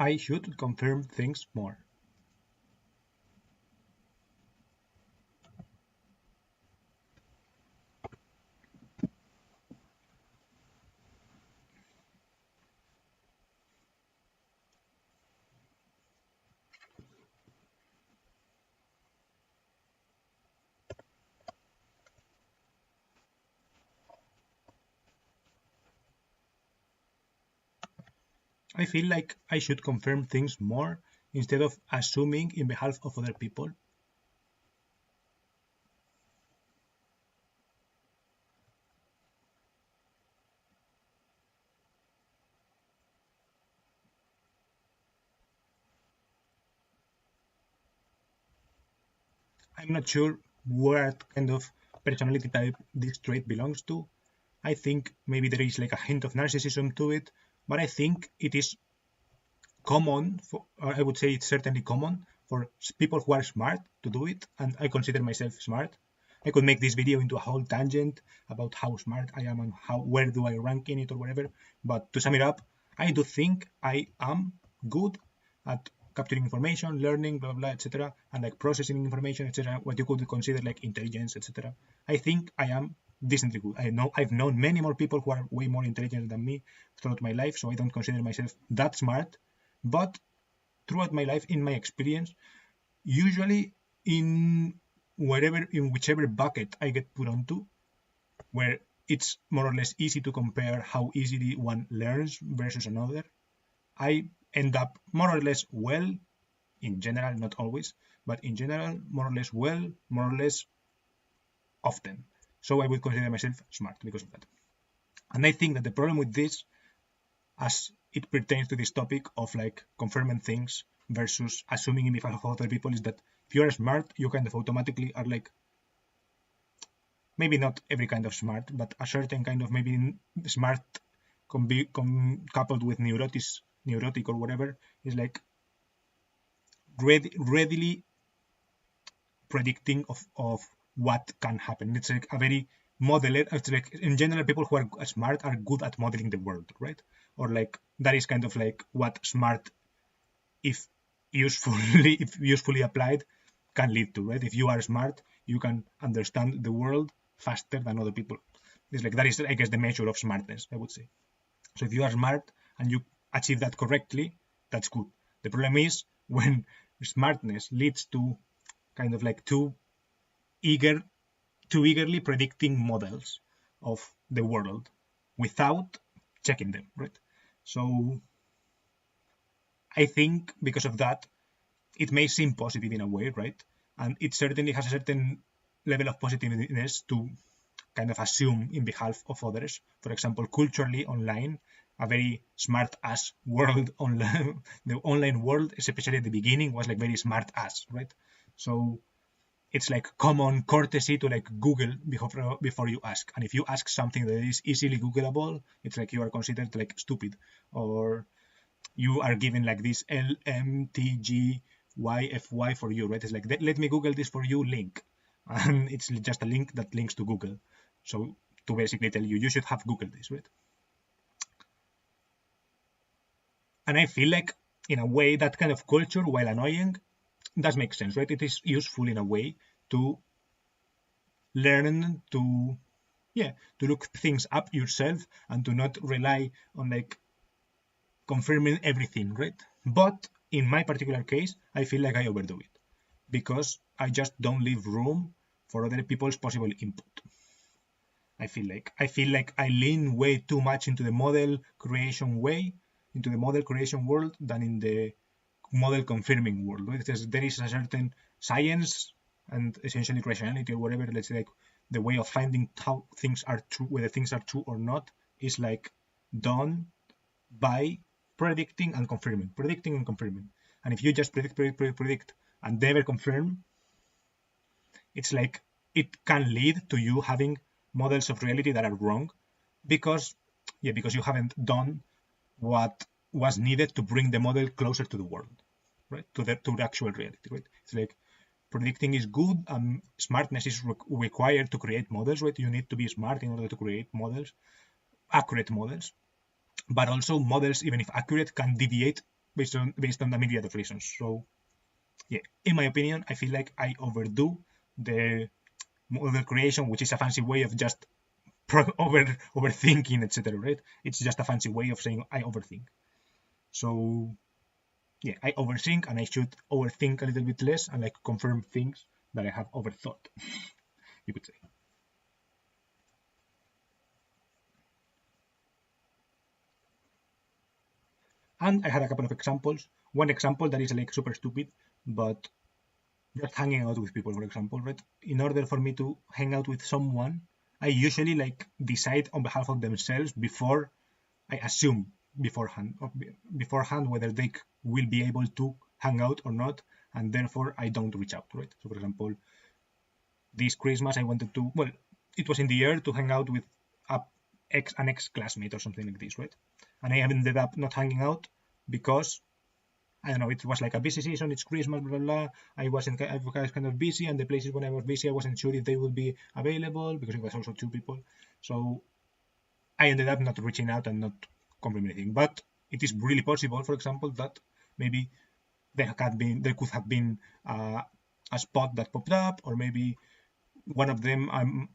A: I should confirm things more. I feel like I should confirm things more instead of assuming in behalf of other people. I'm not sure what kind of personality type this trait belongs to. I think maybe there is like a hint of narcissism to it, but I think it is common for, or I would say it's certainly common for people who are smart to do it, and I consider myself smart. I could make this video into a whole tangent about how smart I am and how where do I rank in it or whatever. But to sum it up, I do think I am good at capturing information, learning, blah blah, etc., and like processing information, etc. What you could consider like intelligence, etc. I think I am decently good. I know I've known many more people who are way more intelligent than me throughout my life, so I don't consider myself that smart. But throughout my life, in my experience, usually in whichever bucket I get put onto, where it's more or less easy to compare how easily one learns versus another, I end up more or less well in general, not always, but in general, more or less well, more or less often. So I would consider myself smart because of that. And I think that the problem with this, as it pertains to this topic of like confirming things versus assuming in behalf of other people, is that if you're smart, you kind of automatically are like, maybe not every kind of smart, but a certain kind of maybe smart can be coupled with neurotic or whatever, is like readily predicting of what can happen. It's like a very modeler. It's like in general, people who are smart are good at modeling the world, right? Or like that is kind of like what smart, if usefully applied, can lead to, right? If you are smart, you can understand the world faster than other people. It's like that is, I guess, the measure of smartness, I would say. So if you are smart and you achieve that correctly, that's good. The problem is when smartness leads to kind of like eager too eagerly predicting models of the world without checking them, right? So I think because of that, it may seem positive in a way, right? And it certainly has a certain level of positiveness to kind of assume in behalf of others. For example, culturally online, a very smart ass world online, the online world, especially at the beginning, was like very smart ass, right? So it's like common courtesy to like Google before you ask. And if you ask something that is easily Googleable, it's like you are considered like stupid, or you are given like this LMTGYFY for you, right? It's like, let me Google this for you link. And it's just a link that links to Google. So to basically tell you should have Googled this, right? And I feel like in a way that kind of culture, while annoying, does make sense, right? It is useful in a way to learn to, yeah, to look things up yourself and to not rely on like confirming everything, right? But in my particular case, I feel like I overdo it because I just don't leave room for other people's possible input. I feel like I lean way too much into the model creation way, into the model creation world, than in the model confirming world. Right? There is a certain science and essentially rationality or whatever. Let's say like the way of finding how things are true, whether things are true or not, is like done by predicting and confirming. And if you just predict and never confirm, it's like it can lead to you having models of reality that are wrong because, yeah, because you haven't done what was needed to bring the model closer to the world, right? To the actual reality, right? It's like predicting is good, smartness is required to create models, right? You need to be smart in order to create models, accurate models. But also models, even if accurate, can deviate based on a myriad of reasons. So yeah, in my opinion, I feel like I overdo the model creation, which is a fancy way of just overthinking, etc. Right? It's just a fancy way of saying I overthink. So yeah, I overthink, and I should overthink a little bit less and like confirm things that I have overthought, you could say. And I had a couple of examples. One example that is like super stupid, but just hanging out with people, for example, right? In order for me to hang out with someone, I usually like decide on behalf of themselves before I assume beforehand whether they will be able to hang out or not, and therefore I don't reach out, right? So, for example, this Christmas I wanted to, well, it was in the air to hang out with a an ex classmate or something like this, right? And I ended up not hanging out because I don't know, it was like a busy season, it's Christmas, blah, blah, blah. I was kind of busy, and the places when I was busy, I wasn't sure if they would be available because it was also two people. So I ended up not reaching out and not confirming anything. But it is really possible, for example, that maybe there could have been a spot that popped up, or maybe one of them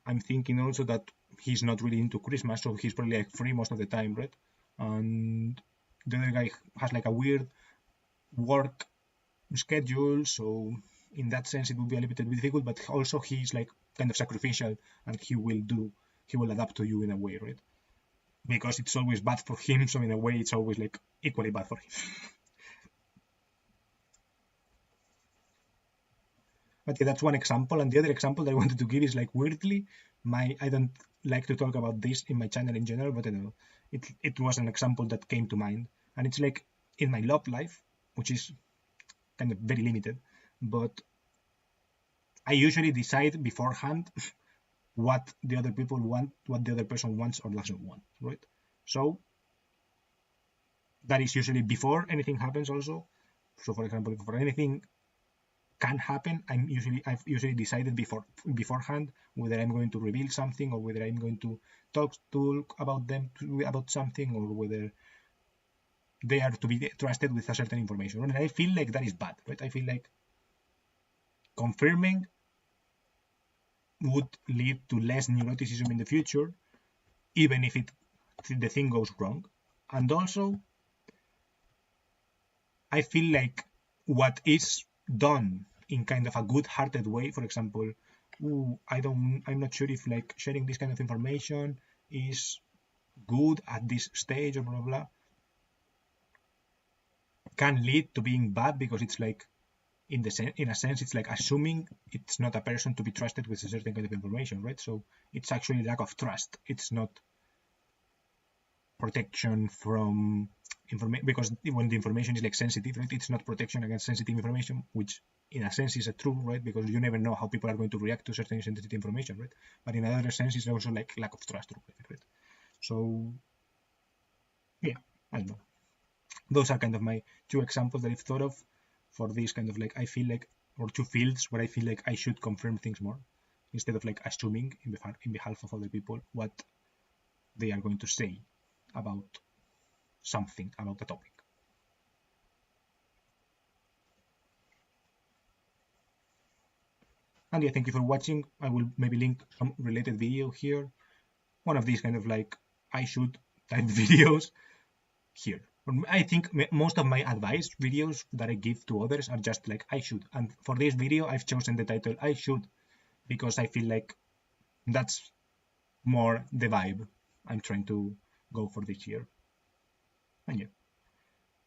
A: I'm thinking also that he's not really into Christmas, so he's probably like free most of the time, right? And the other guy has like a weird work schedule, so in that sense it would be a little bit difficult, but also he's like kind of sacrificial, and he will adapt to you in a way, right? Because it's always bad for him, so in a way it's always like equally bad for him. But yeah, that's one example, and the other example that I wanted to give is like weirdly, my I don't like to talk about this in my channel in general, but I don't know, it was an example that came to mind, and it's like in my love life, which is kind of very limited, but I usually decide beforehand what the other people want, what the other person wants or doesn't want, right? So that is usually before anything happens also. So for example, if for anything can happen, I've usually decided beforehand whether I'm going to reveal something, or whether I'm going to talk about them about something, or whether they are to be trusted with a certain information. And I feel like that is bad, right? I feel like confirming would lead to less neuroticism in the future, even if the thing goes wrong. And also, I feel like what is done in kind of a good-hearted way, for example, I'm not sure if like sharing this kind of information is good at this stage, or blah blah blah, can lead to being bad, because it's like in a sense it's like assuming it's not a person to be trusted with a certain kind of information, right? So it's actually lack of trust. It's not protection from information, because when the information is like sensitive, right, it's not protection against sensitive information, which in a sense is a true, right, because you never know how people are going to react to certain sensitive information, right? But in another sense it's also like lack of trust, right? So yeah, I don't know, those are kind of my two examples that I've thought of for this kind of like, I feel like, or two fields where I feel like I should confirm things more instead of like assuming in behalf of other people what they are going to say about something, about the topic. And yeah, thank you for watching. I will maybe link some related video here. One of these kind of like I should type videos here. I think most of my advice videos that I give to others are just like I should. And for this video, I've chosen the title I should because I feel like that's more the vibe I'm trying to go for this year. And yeah,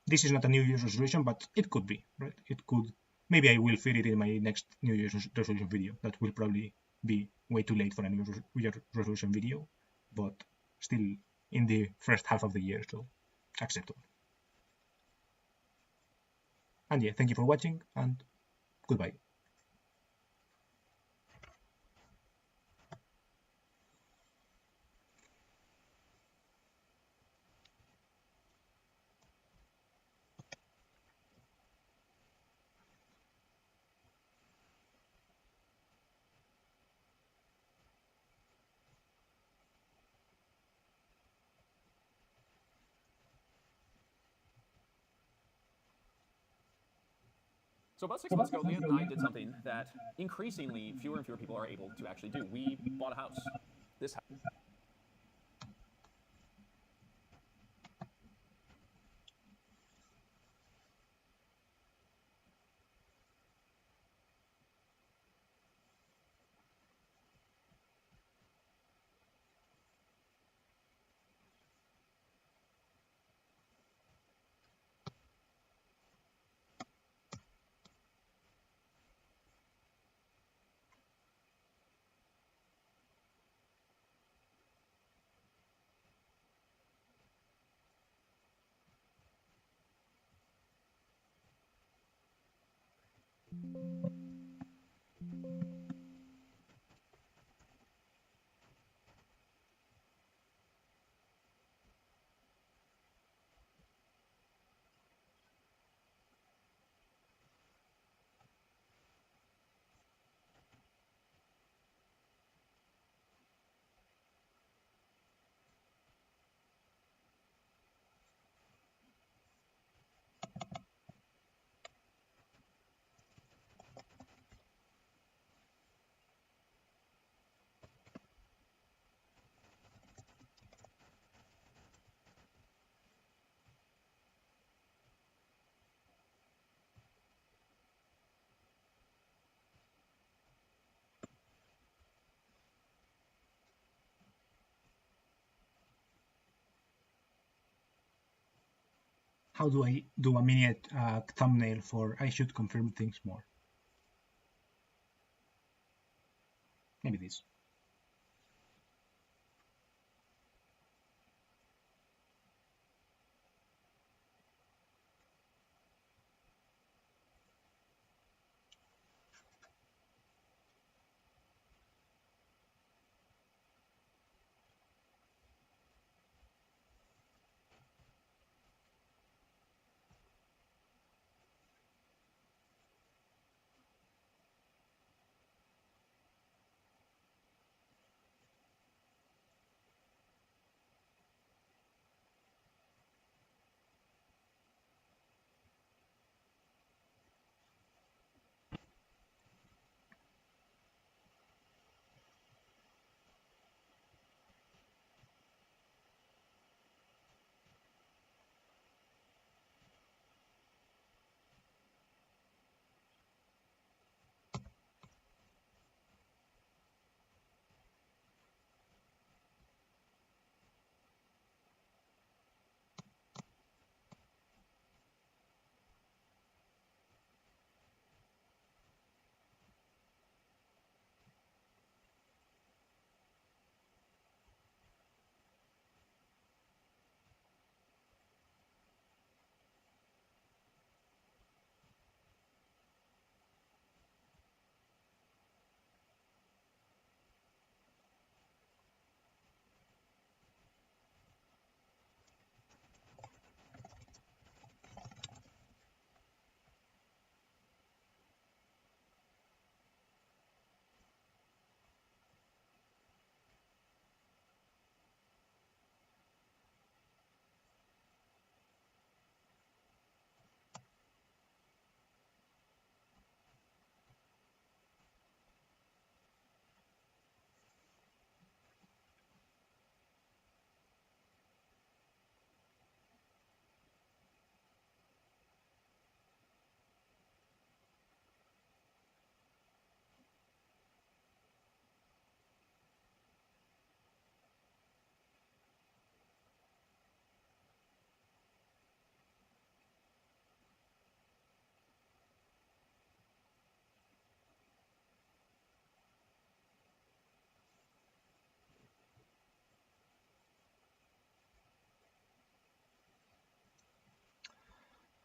A: this is not a New Year's resolution, but it could be, right? It could. Maybe I will fit it in my next New Year's resolution video. That will probably be way too late for a New Year's resolution video, but still in the first half of the year, so acceptable. And yeah, thank you for watching, and goodbye.
B: So about 6 months ago, Leah and I did something that increasingly fewer and fewer people are able to actually do. We bought a house. This house.
A: How do I do a mini thumbnail for I should confirm things more? Maybe this.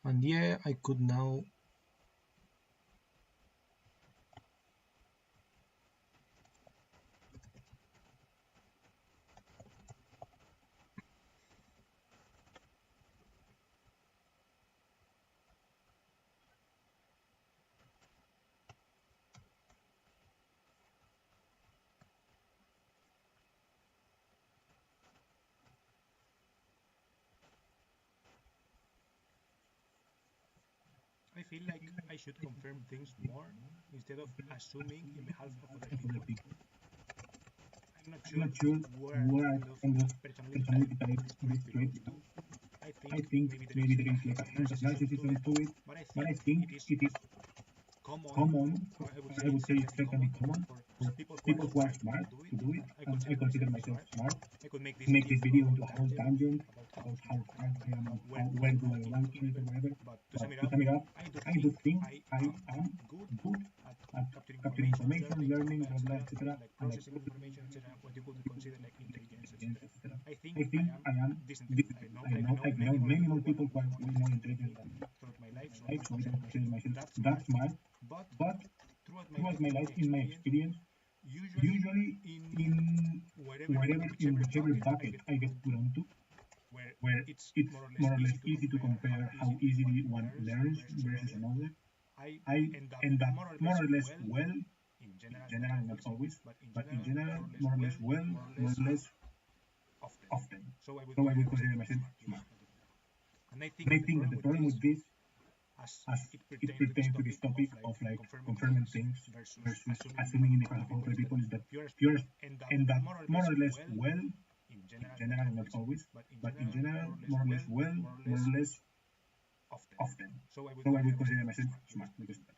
A: And yeah, I could now feel like I should confirm things more instead of assuming in behalf of other people. I'm not
C: I'm
A: sure
C: not sure
A: what
C: what
A: kind of
C: kind of
A: personality type
C: personality type
A: this trait
C: this trait
A: belongs to.
C: belongs to.
A: I
C: I
A: think
C: think
A: maybe there is
C: maybe
A: like
C: there
A: a
C: is like
A: hint
C: a
A: of
C: hint of
A: narcissism to
C: narcissism
A: it,
C: to it,
A: but I
C: but
A: think
C: I think
A: it is
C: it is
A: common,
C: common,
A: or I would
C: I
A: say
C: would say it's
A: certainly
C: certainly
A: common
C: common
A: for
C: for
A: people who are
C: people who are
A: smart
C: smart
A: to do it,
C: to do it,
A: and I
C: and I
A: consider
C: consider
A: myself
C: myself
A: smart.
C: smart.
A: I could make
C: To
A: this
C: make this
A: video into a
C: video
A: whole
C: into a whole tangent
A: about
C: how smart I am and
A: where do
C: where
A: I
C: do I
A: rank in
C: rank
A: it or
C: in it or
A: whatever.
C: whatever.
A: But
C: But to sum it up,
A: I
C: I
A: do
C: do
A: think
C: think
A: I
C: I
A: am
C: am
A: good
C: good
A: at
C: at
A: capturing
C: capturing
A: information,
C: information,
A: learning,
C: learning,
A: blah blah,
C: blah blah,
A: etc.,
C: etc.
A: and like
C: And like
A: processing information, etc. What you could consider like intelligence, etc.
C: etc.
A: I think
C: I
A: I
C: think
A: am
C: I am
A: this
C: this
A: intelligent.
C: I
A: I've
C: know
A: known
C: I've
A: many
C: known
A: more
C: many
A: people
C: more
A: who are
C: people who are
A: way more
C: way more
A: intelligent
C: intelligent
A: than
C: than
A: me throughout my life, so I
C: life,
A: don't
C: so I
A: consider
C: don't
A: myself
C: consider myself
A: that
C: that
A: smart.
C: smart.
A: But
C: But
A: throughout my life, in my experience, usually
C: usually
A: in
C: in in
A: whichever
C: whichever
A: bucket I
C: bucket
A: get
C: I
A: put
C: get
A: onto,
C: put onto,
A: where
C: where
A: it's
C: it's
A: more or less
C: more or less
A: easy to
C: easy to
A: compare how
C: compare how
A: easily one
C: easily one
A: learns
C: learns
A: versus
C: versus
A: another,
C: another,
A: I
C: I
A: end up
C: end up
A: more or
C: more
A: less
C: or less
A: well,
C: well,
A: in
C: in
A: general, not
C: general, not
A: always,
C: always,
A: but in
C: but in
A: general,
C: general, more or less well,
A: more or
C: more
A: less
C: or less
A: often.
C: often.
A: So I would
C: So I
A: consider
C: would
A: myself
C: consider myself
A: smart,
C: smart.
A: And I
C: And
A: think
C: I
A: that the
C: think that
A: problem
C: the
A: with
C: problem
A: this,
C: with this,
A: as
C: as
A: it
C: it
A: pertains to this
C: pertains to
A: topic
C: this
A: of
C: topic
A: like
C: of like
A: confirming
C: confirming
A: things
C: things
A: versus
C: versus
A: assuming in
C: assuming
A: behalf
C: in
A: of
C: the
A: other
C: behalf of
A: people,
C: other
A: is that
C: people, is that
A: you
C: you
A: end up more or
C: more
A: less
C: or less
A: well,
C: well,
A: in
C: in
A: general, not
C: general, not
A: always,
C: always,
A: but in
C: but in
A: general,
C: general, more or less well,
A: more or
C: more
A: less
C: or less
A: often.
C: often.
A: So I would
C: So I would
A: consider
C: consider
A: myself
C: myself
A: smart
C: smart because of that.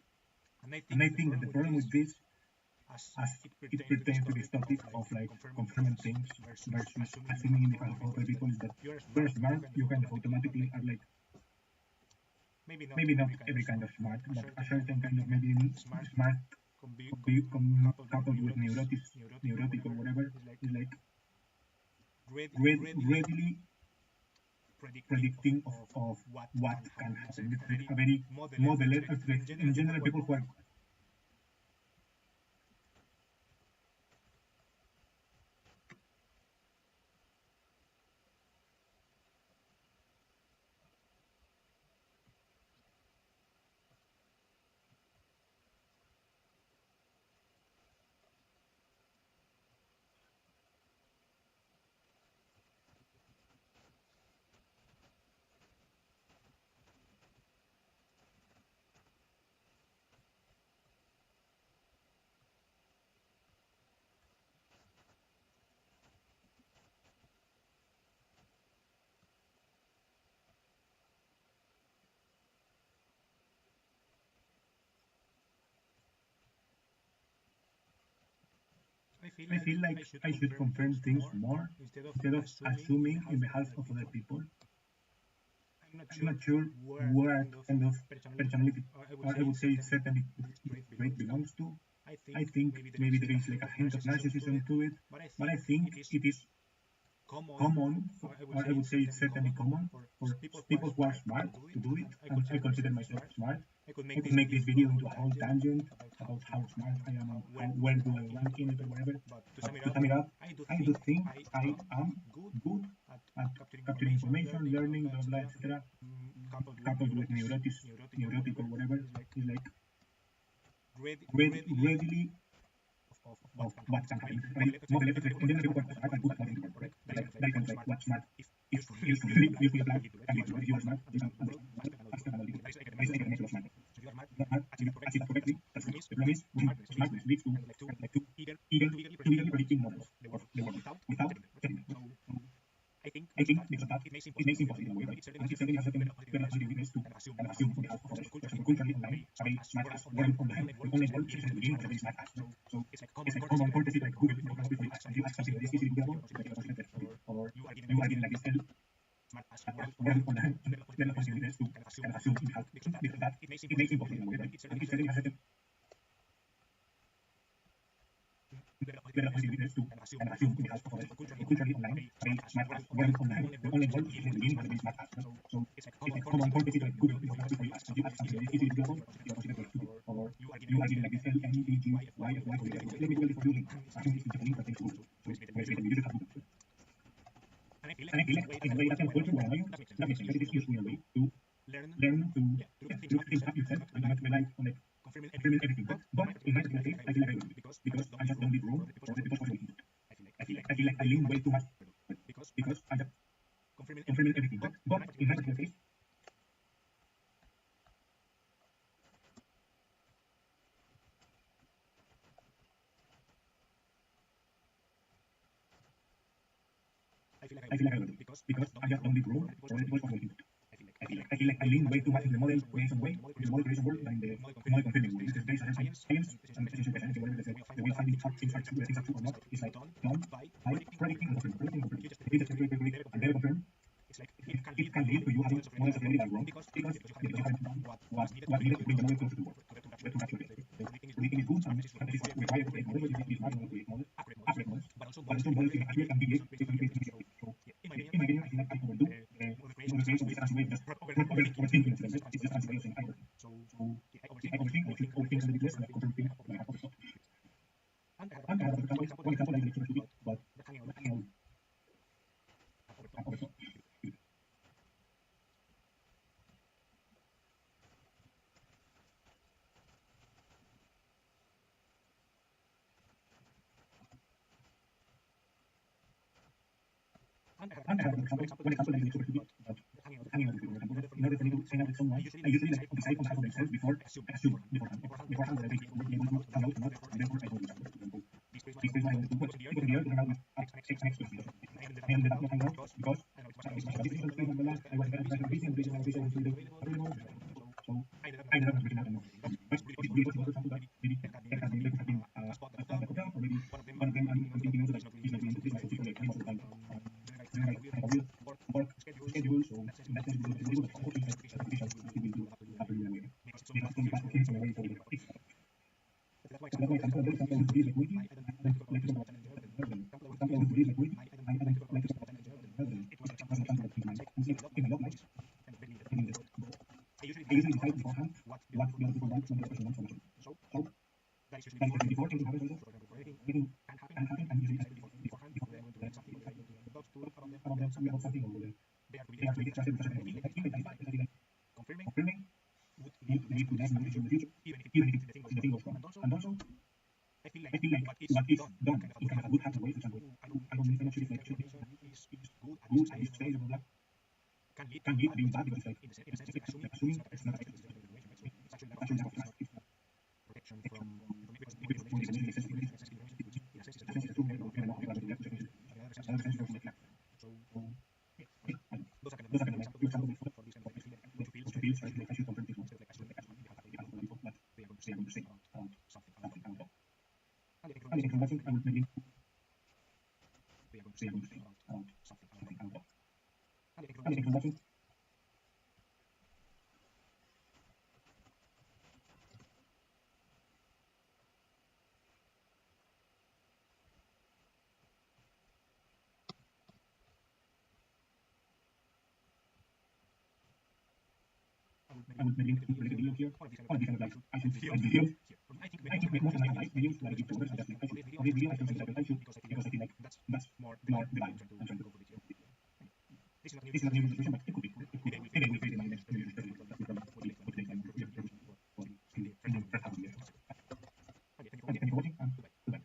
A: And I
C: And
A: think
C: I
A: that the
C: think that
A: problem
C: the
A: with
C: problem
A: this,
C: with this,
A: as
C: as
A: it
C: it
A: pertains to this
C: pertains to this
A: topic of
C: topic
A: like
C: of like
A: confirming
C: confirming
A: things
C: things
A: versus
C: versus
A: assuming
C: assuming
A: in
C: in the
A: behalf
C: behalf
A: of
C: of
A: other
C: other
A: people,
C: people,
A: is
C: is
A: that
C: that
A: you're
C: you're
A: smart,
C: smart, you kind of automatically are like
A: maybe not
C: maybe not
A: every kind of
C: every kind
A: smart,
C: of smart,
A: a
C: but a
A: certain kind of
C: certain kind
A: maybe
C: of maybe
A: smart
C: smart could be
A: coupled with
C: coupled with neurotic or whatever,
A: is like
C: is like
A: readily
C: readily
A: predicting
C: predicting
A: of
C: of
A: what
C: what
A: can
C: can
A: happen. Let's say
C: happen. Let's
A: a
C: say
A: very
C: a very
A: modeled, let's
C: modeled,
A: say
C: let's say in general, people who are I feel like I should confirm things more instead of assuming in behalf of other people. I'm not sure what kind of personality I would say it certainly trait belongs to. I think maybe there is like a hint of narcissism to it, but I think it is common, or I would say it's certainly common for people who are smart to do it, and I consider myself smart. I could make this video into a whole tangent about how smart I am and how where do I rank in it or whatever. But to sum it up, I do think I am good at capturing information, learning, blah blah, etc. Coupled with neurotic or whatever, is like readily of what can happen. I mean, more or less, in general, people are good at what they do, correct? That is kind of like what smart is usefully applied can be true. If you are smart, you can understand faster and analytical. There is like a dimension of smartness. So if you are smart, achieve it correctly, that's good. The problem is when smartness leads to like to eagerly predicting models of the world without checking them. So I think because of that, it makes it impossible in a way, right? And it certainly has a certain level of positiveness to kind of assume on behalf of others. For example, culturally online, a very smart ass world online, the online world is essentially beginning as a very smart ass, right? So it's like common courtesy, like Google, for example, if you ask something that is easily Googleable, that you are considered stupid, or you are given like this smart ass world online level of positiveness to kind of assume on behalf. Because of that, it makes it impossible in a way, right? And it certainly has a certain level of positiveness to kind of assume on behalf of others. For culturally online, a very smart ass world online, the online world is essentially beginning as a very smart ass, right? So it's like common courtesy, like Google, for example, if you ask something that is easily Googleable, you are considered stupid, or you are given like this LMEGYFY for let me Google this for you link. Assume this is just a link that takes to Google. So basically you just have Google. And I feel like in a way that kind of culture where annoying does make sense. It is useful in a way to learn to do things yourself and not rely on like confirming everything. But in my particular case, I feel like I don't do it because I just don't leave room for the people who are doing it. I feel like I lean way too much because I'm just confirming everything. But in my particular case, I feel like I overdo it because I have done this wrong for it was possible. I feel like I lean way too much in the model creation way, in the model creation world, than the model confirming way. Because there is a certain science and essential science, whatever the way of finding things are true, whether things are true or not, is like done by predicting and confirming, predicting and confirming. If you just predict and never confirm, it can lead to you having models of reality that are wrong because you haven't done what needed to bring the model closer to work, to actual data. So predicting is good and hypothesis required to create models, which is smart to create models, accurate models, but also models can accurate and deviate based on your so in my opinion, I feel like I overdo model creation with a fancy way of just overthinking instead. It's just a fancy way of saying I overthink. So I overthink, overthink a little bit less, and I overthink like I have overthought. And I have one example that is super stupid, but hanging out overthought. And I have one example that is super stupid, but hanging out with people. In order for me to hang out with someone, I usually like decide on behalf of themselves before I assume beforehand whether they will be able to hang out or not, and therefore I go with them. For example, this place I want to go because the year to hang out with X and X plus people. I ended up not hanging out because I don't know, it's much business and blah, I was busy and the reason I was busy I was really available. So I ended up not reaching out anymore. That's really possible. For example, that maybe there could have been a spot that popped up, or maybe one of them I'm thinking also that he's not really into this, so people most of the time. Then I have a weird work schedule, so in that sense it's really good. Of course, it's like artificial, you will do after you anyway. Because it's only fast for him, so away for the fix. So that's my example. Another example I would believe liquidity. I don't like to talk about challenges. For example, I would believe liquidity. I don't like to talk about challenges. It was an example that in my love life, I mean, I usually decide beforehand what the other people want when the other person wants from me. So that is usually before things happen. Also, for example, for anything can happen, and usually decided beforehand before I'm going to write something or I'm going to talk about something, or they are to be distracted because I feel like confirming would lead to less knowledge in the future, even if the thing goes wrong. And also, I feel like what is done in kind of a good happy way, for example, I don't I'm not sure if like information is good at this stage, blah blah, can lead to being bad because it's like in a sense it's like assuming it's not a fact, it's just information, right? So it's actually lack of trust. It's not protection from because information is essential information, which in a sense is a true medical and not because we have to change it. Another sense is like so yeah, those are kind of examples for this kind of like I feel so I should confirm this one instead of like assuming behalf of people that they are going to say about something about that. And the introduction I would maybe they are going to say about something about that. And the introduction I would maybe make a video here on this kind of like I should videos. I think most of my life videos like YouTube and just like I should on this video I should say I should because I feel like that's more the vibe I'm trying to go for this year. This is not new situation, but it could be. Maybe we create my next New Year's especially because that's what they can for the first half of the year. Thank you for watching and goodbye.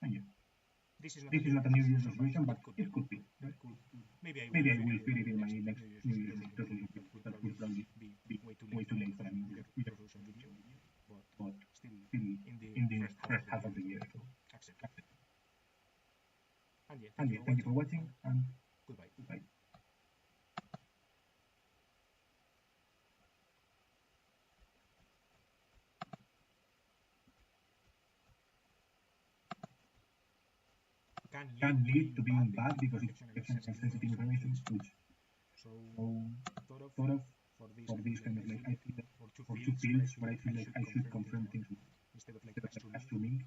C: Thank you. this is not a New Year's resolution, but it could be.
A: Maybe I
C: Maybe I
A: will
C: will
A: fit
C: fit
A: it
C: it
A: in
C: in
A: my
C: my
A: next
C: next
A: New
C: New
A: Year's
C: Year's
A: resolution.
C: resolution.
A: That
C: That
A: will
C: will
A: probably
C: probably
A: be
C: way too late for a New
A: Year's
C: Year's
A: resolution video, but
C: but
A: still
C: still
A: in the
C: in the
A: first
C: first half of the year.
A: so
C: So
A: accept. And yeah,
C: and yeah, thank you for watching and
A: goodbye.
C: goodbye. Can lead to being bad because it's protection against sensitive information, which
A: So
C: thought of
A: for
C: for
A: this
C: this kind of like I feel that
A: for two
C: for two
A: fields
C: fields where I feel like I should confirm things with
A: instead of like
C: instead of like
A: assuming.
C: assuming.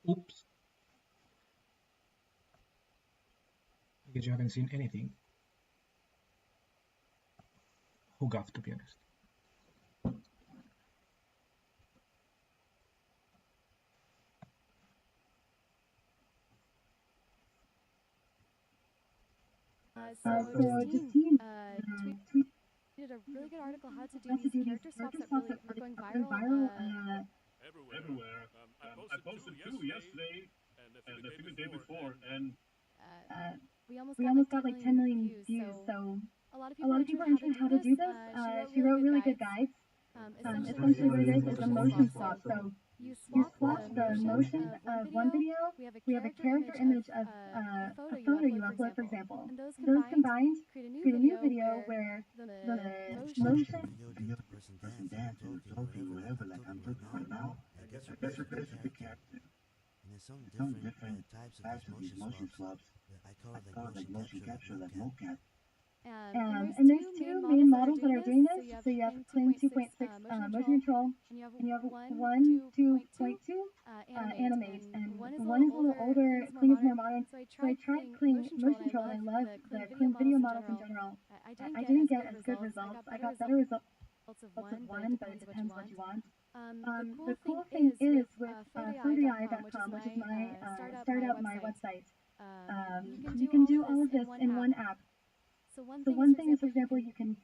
A: Oops. I guess you haven't seen anything. Who gaffed, to be honest.
D: So Justine tweeted a really good article how to do these character swaps that really are going viral.
C: Everywhere. I posted two yesterday and I think the day before, and
D: We almost
E: we
D: got
E: almost
D: like
E: got
D: 10
E: like 10
D: million
E: million
D: views.
E: views.
D: So
E: So
D: a lot of
E: a
D: people
E: lot
D: are
E: of people
D: interested
E: are
D: in how to do this.
E: She wrote really good guides.
D: Essentially, what it is
E: a
D: a
E: motion
D: swap.
E: swap. So
D: You
E: you
D: swap
E: swap
D: the motion of one video.
E: We
D: We
E: have a character image of
D: a
E: a photo you upload, for example.
D: And those
E: Those
D: combined
E: combined
D: create a new
E: create a new
D: video
E: video
D: where
E: where
D: the
E: the
D: motion
E: motion
C: the person dance or talking or whatever, like I'm talking right now. I guess your person is a big character.
F: And there's some
C: Some
F: different
C: different
F: types of
C: these
F: these
C: motion
F: motion swaps.
C: swaps.
F: I call it
C: I call it like motion capture, like mocap.
D: and
E: there's two main models that are doing this. So you have Clean 2.6 motion control,
D: and you have
E: and you have
D: 1, 2.2
E: animate. And
D: one
E: one is a little older, Clean is more modern.
D: So I
E: So I
D: tried
E: tried
D: Clean
E: Clean
D: motion control,
E: and I
D: and
E: love
D: the
E: the
D: Clean
E: Clean
D: video
E: video
D: models in
E: models in
D: general.
E: general.
D: I
E: I
D: didn't
E: didn't
D: get
E: get
D: as
E: as
D: good
E: good
D: results.
E: results.
D: I
E: I
D: got
E: got
D: better
E: better
D: results
E: results
D: of
E: of
D: one,
E: one,
D: but
E: but
D: it
E: it
D: depends
E: depends
D: what
E: what
D: you
E: you
D: want.
E: want.
D: The cool thing is with
E: Foodai.com,
D: Photoai.com,
E: which is my
D: startup,
E: my website.
D: You can do all of this in
E: one
D: one app.
E: app.
D: So
E: So one thing is, for example, you can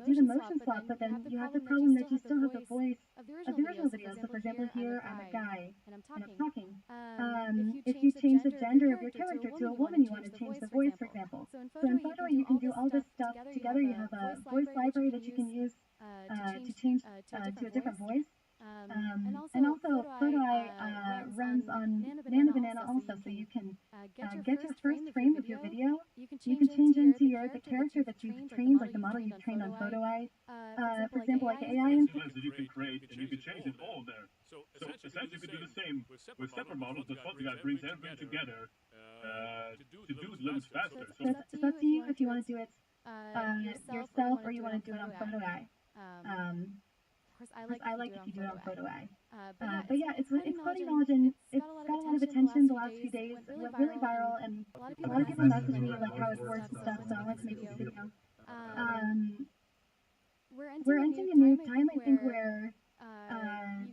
E: do the motion swap, but then you have the problem that you still have the voice
D: of the
E: of the original video. So for example, here I'm a guy
D: and I'm
E: and I'm
D: talking.
E: talking. If you change the gender of your character to a woman, you want to change the voice, for example.
D: So in
E: So in
D: Photo,
E: Photoshop, you can do all this stuff together. You have a voice library that you can use to change to a different voice. And also, Photoai runs on Nano Banana also, so you can get your first frame of your video.
D: You can
E: You can change
D: into
E: into the character that you've trained, like the model you've trained on Photoai. For example, like AI
C: Images that you can create and you can change it all there. So essentially, you can do the same with separate models, but Photograph brings everything together to do it a little bit faster. So
E: it's up to you if you want to do it yourself or you want to do it on Photoai.
D: Of course,
E: I like if you do it on Photoai.
D: But yeah,
E: it's coding knowledge, and it's got a lot of attention the last few days. It went really viral, and
D: a lot of
E: a lot of people
D: messaged
E: messaged me like how it
D: works
E: works and stuff, so I wanted to make this video.
D: We're
E: We're
D: entering
E: entering
D: a new time,
E: I think, where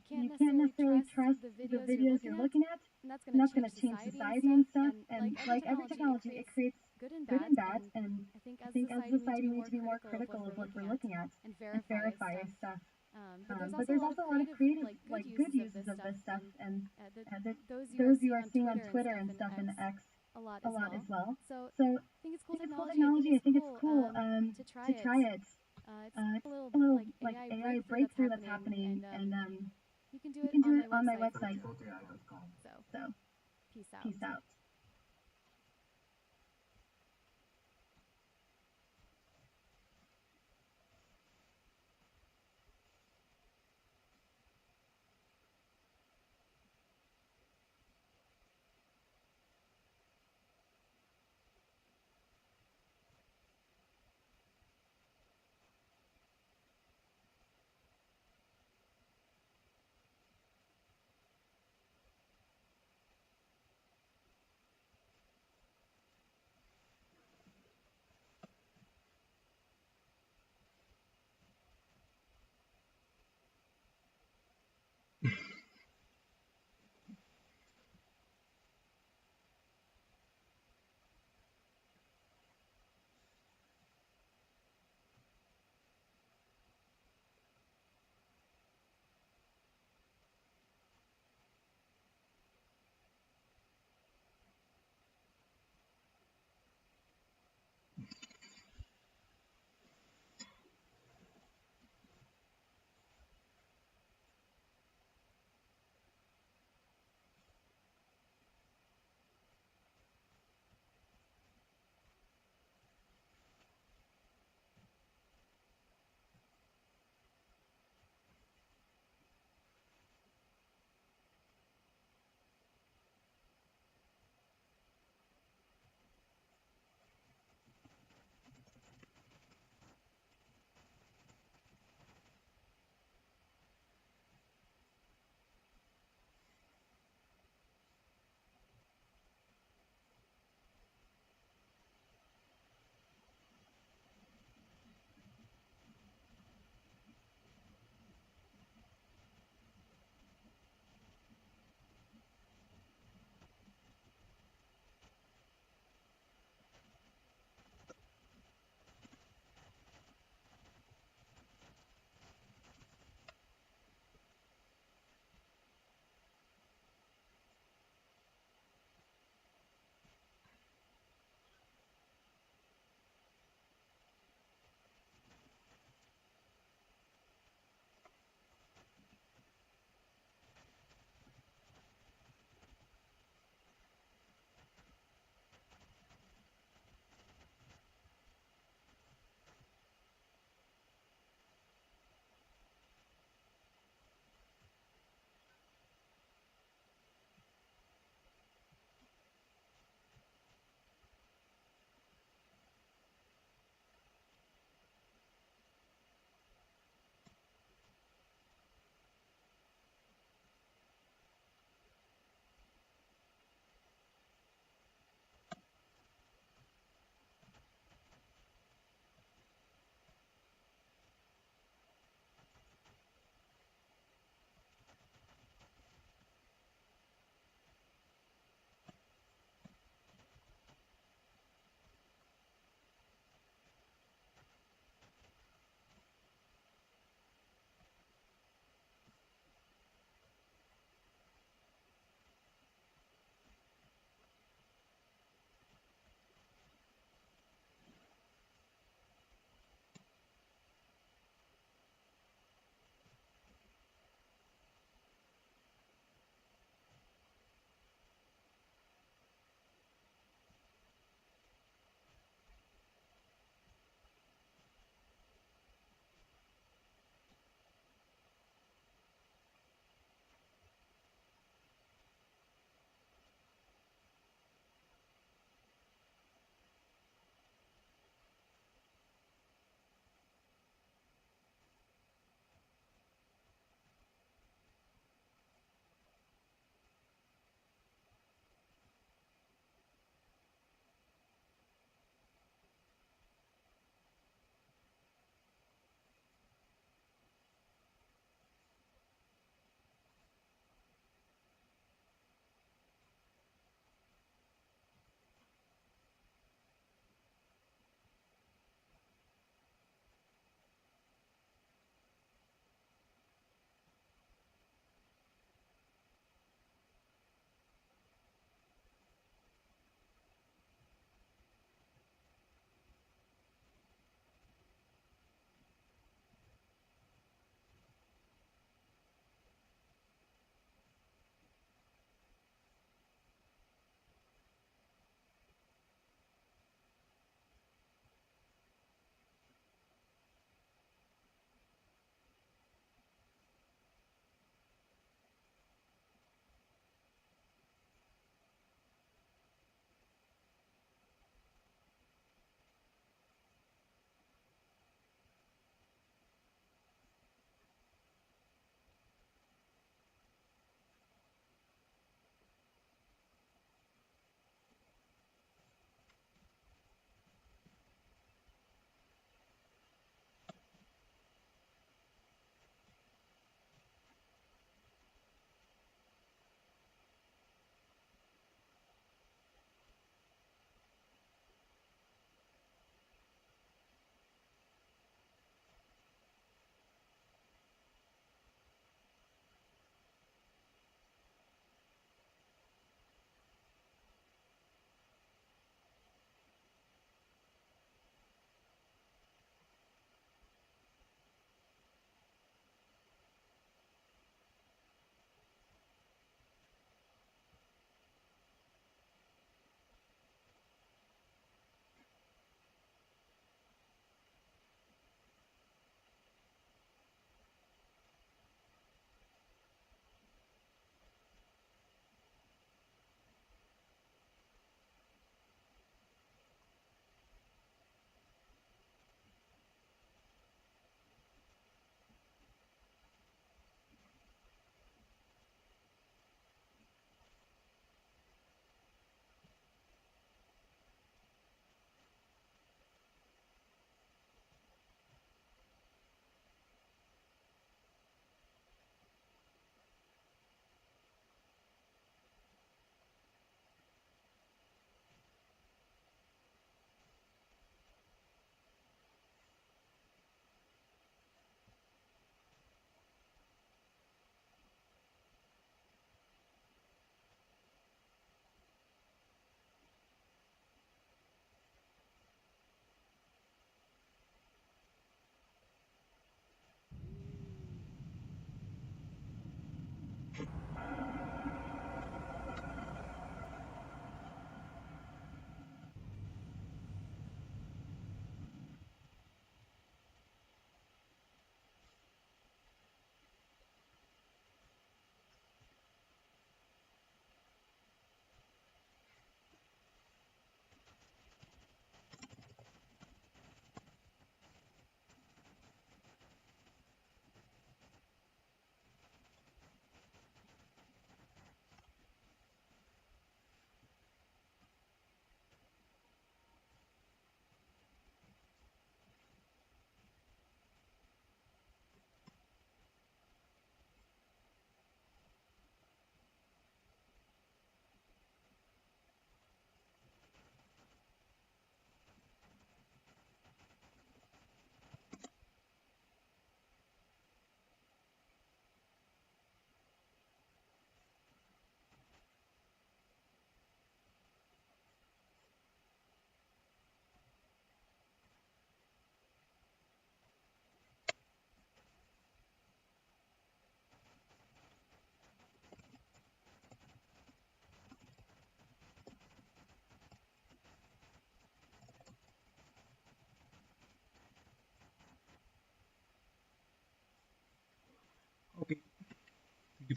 E: you can't necessarily trust the videos you're looking at,
D: and that's
E: and that's
D: going
E: going
D: to
E: to change society and stuff. And like every technology, it creates
D: good
E: good and bad, and
D: I think
E: I think as a society, we need to be more critical of what we're looking at
D: and
E: and verify and stuff.
D: But there's also a lot of creative,
E: like good uses of this stuff, and
D: those
E: those you are seeing on Twitter and stuff and X
D: a lot
E: a lot as well.
D: So
E: So
D: I think it's cool
E: I think it's cool
D: technology.
E: technology. I think it's cool
D: to
E: to try it.
D: It's
E: A
D: a
E: little
D: little
E: like
D: AI
E: AI
D: breakthrough
E: breakthrough
D: that's
E: that's
D: happening,
E: happening, and
D: you can do
E: you
D: it
E: can do
D: on
E: it on
D: my
E: my
D: website.
E: website.
D: So
E: So
D: peace out.
E: peace out.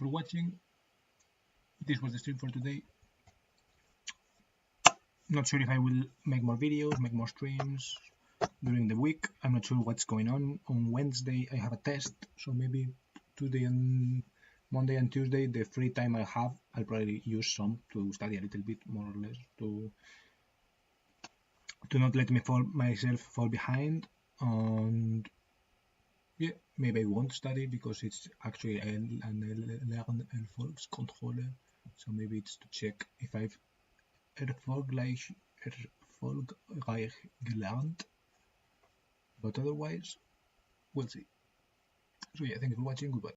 A: for watching. This was the stream for today. Not sure if I will make more videos, make more streams during the week. I'm not sure what's going on. On Wednesday I have a test, so maybe today and Monday and Tuesday, the free time I have, I'll probably use some to study a little bit more or less to not let myself fall behind. And yeah, maybe I won't study because it's actually an Erfolgskontrolle, so maybe it's to check if I've erfolgreich gelernt, but otherwise we'll see. So yeah, thank you for watching. Goodbye.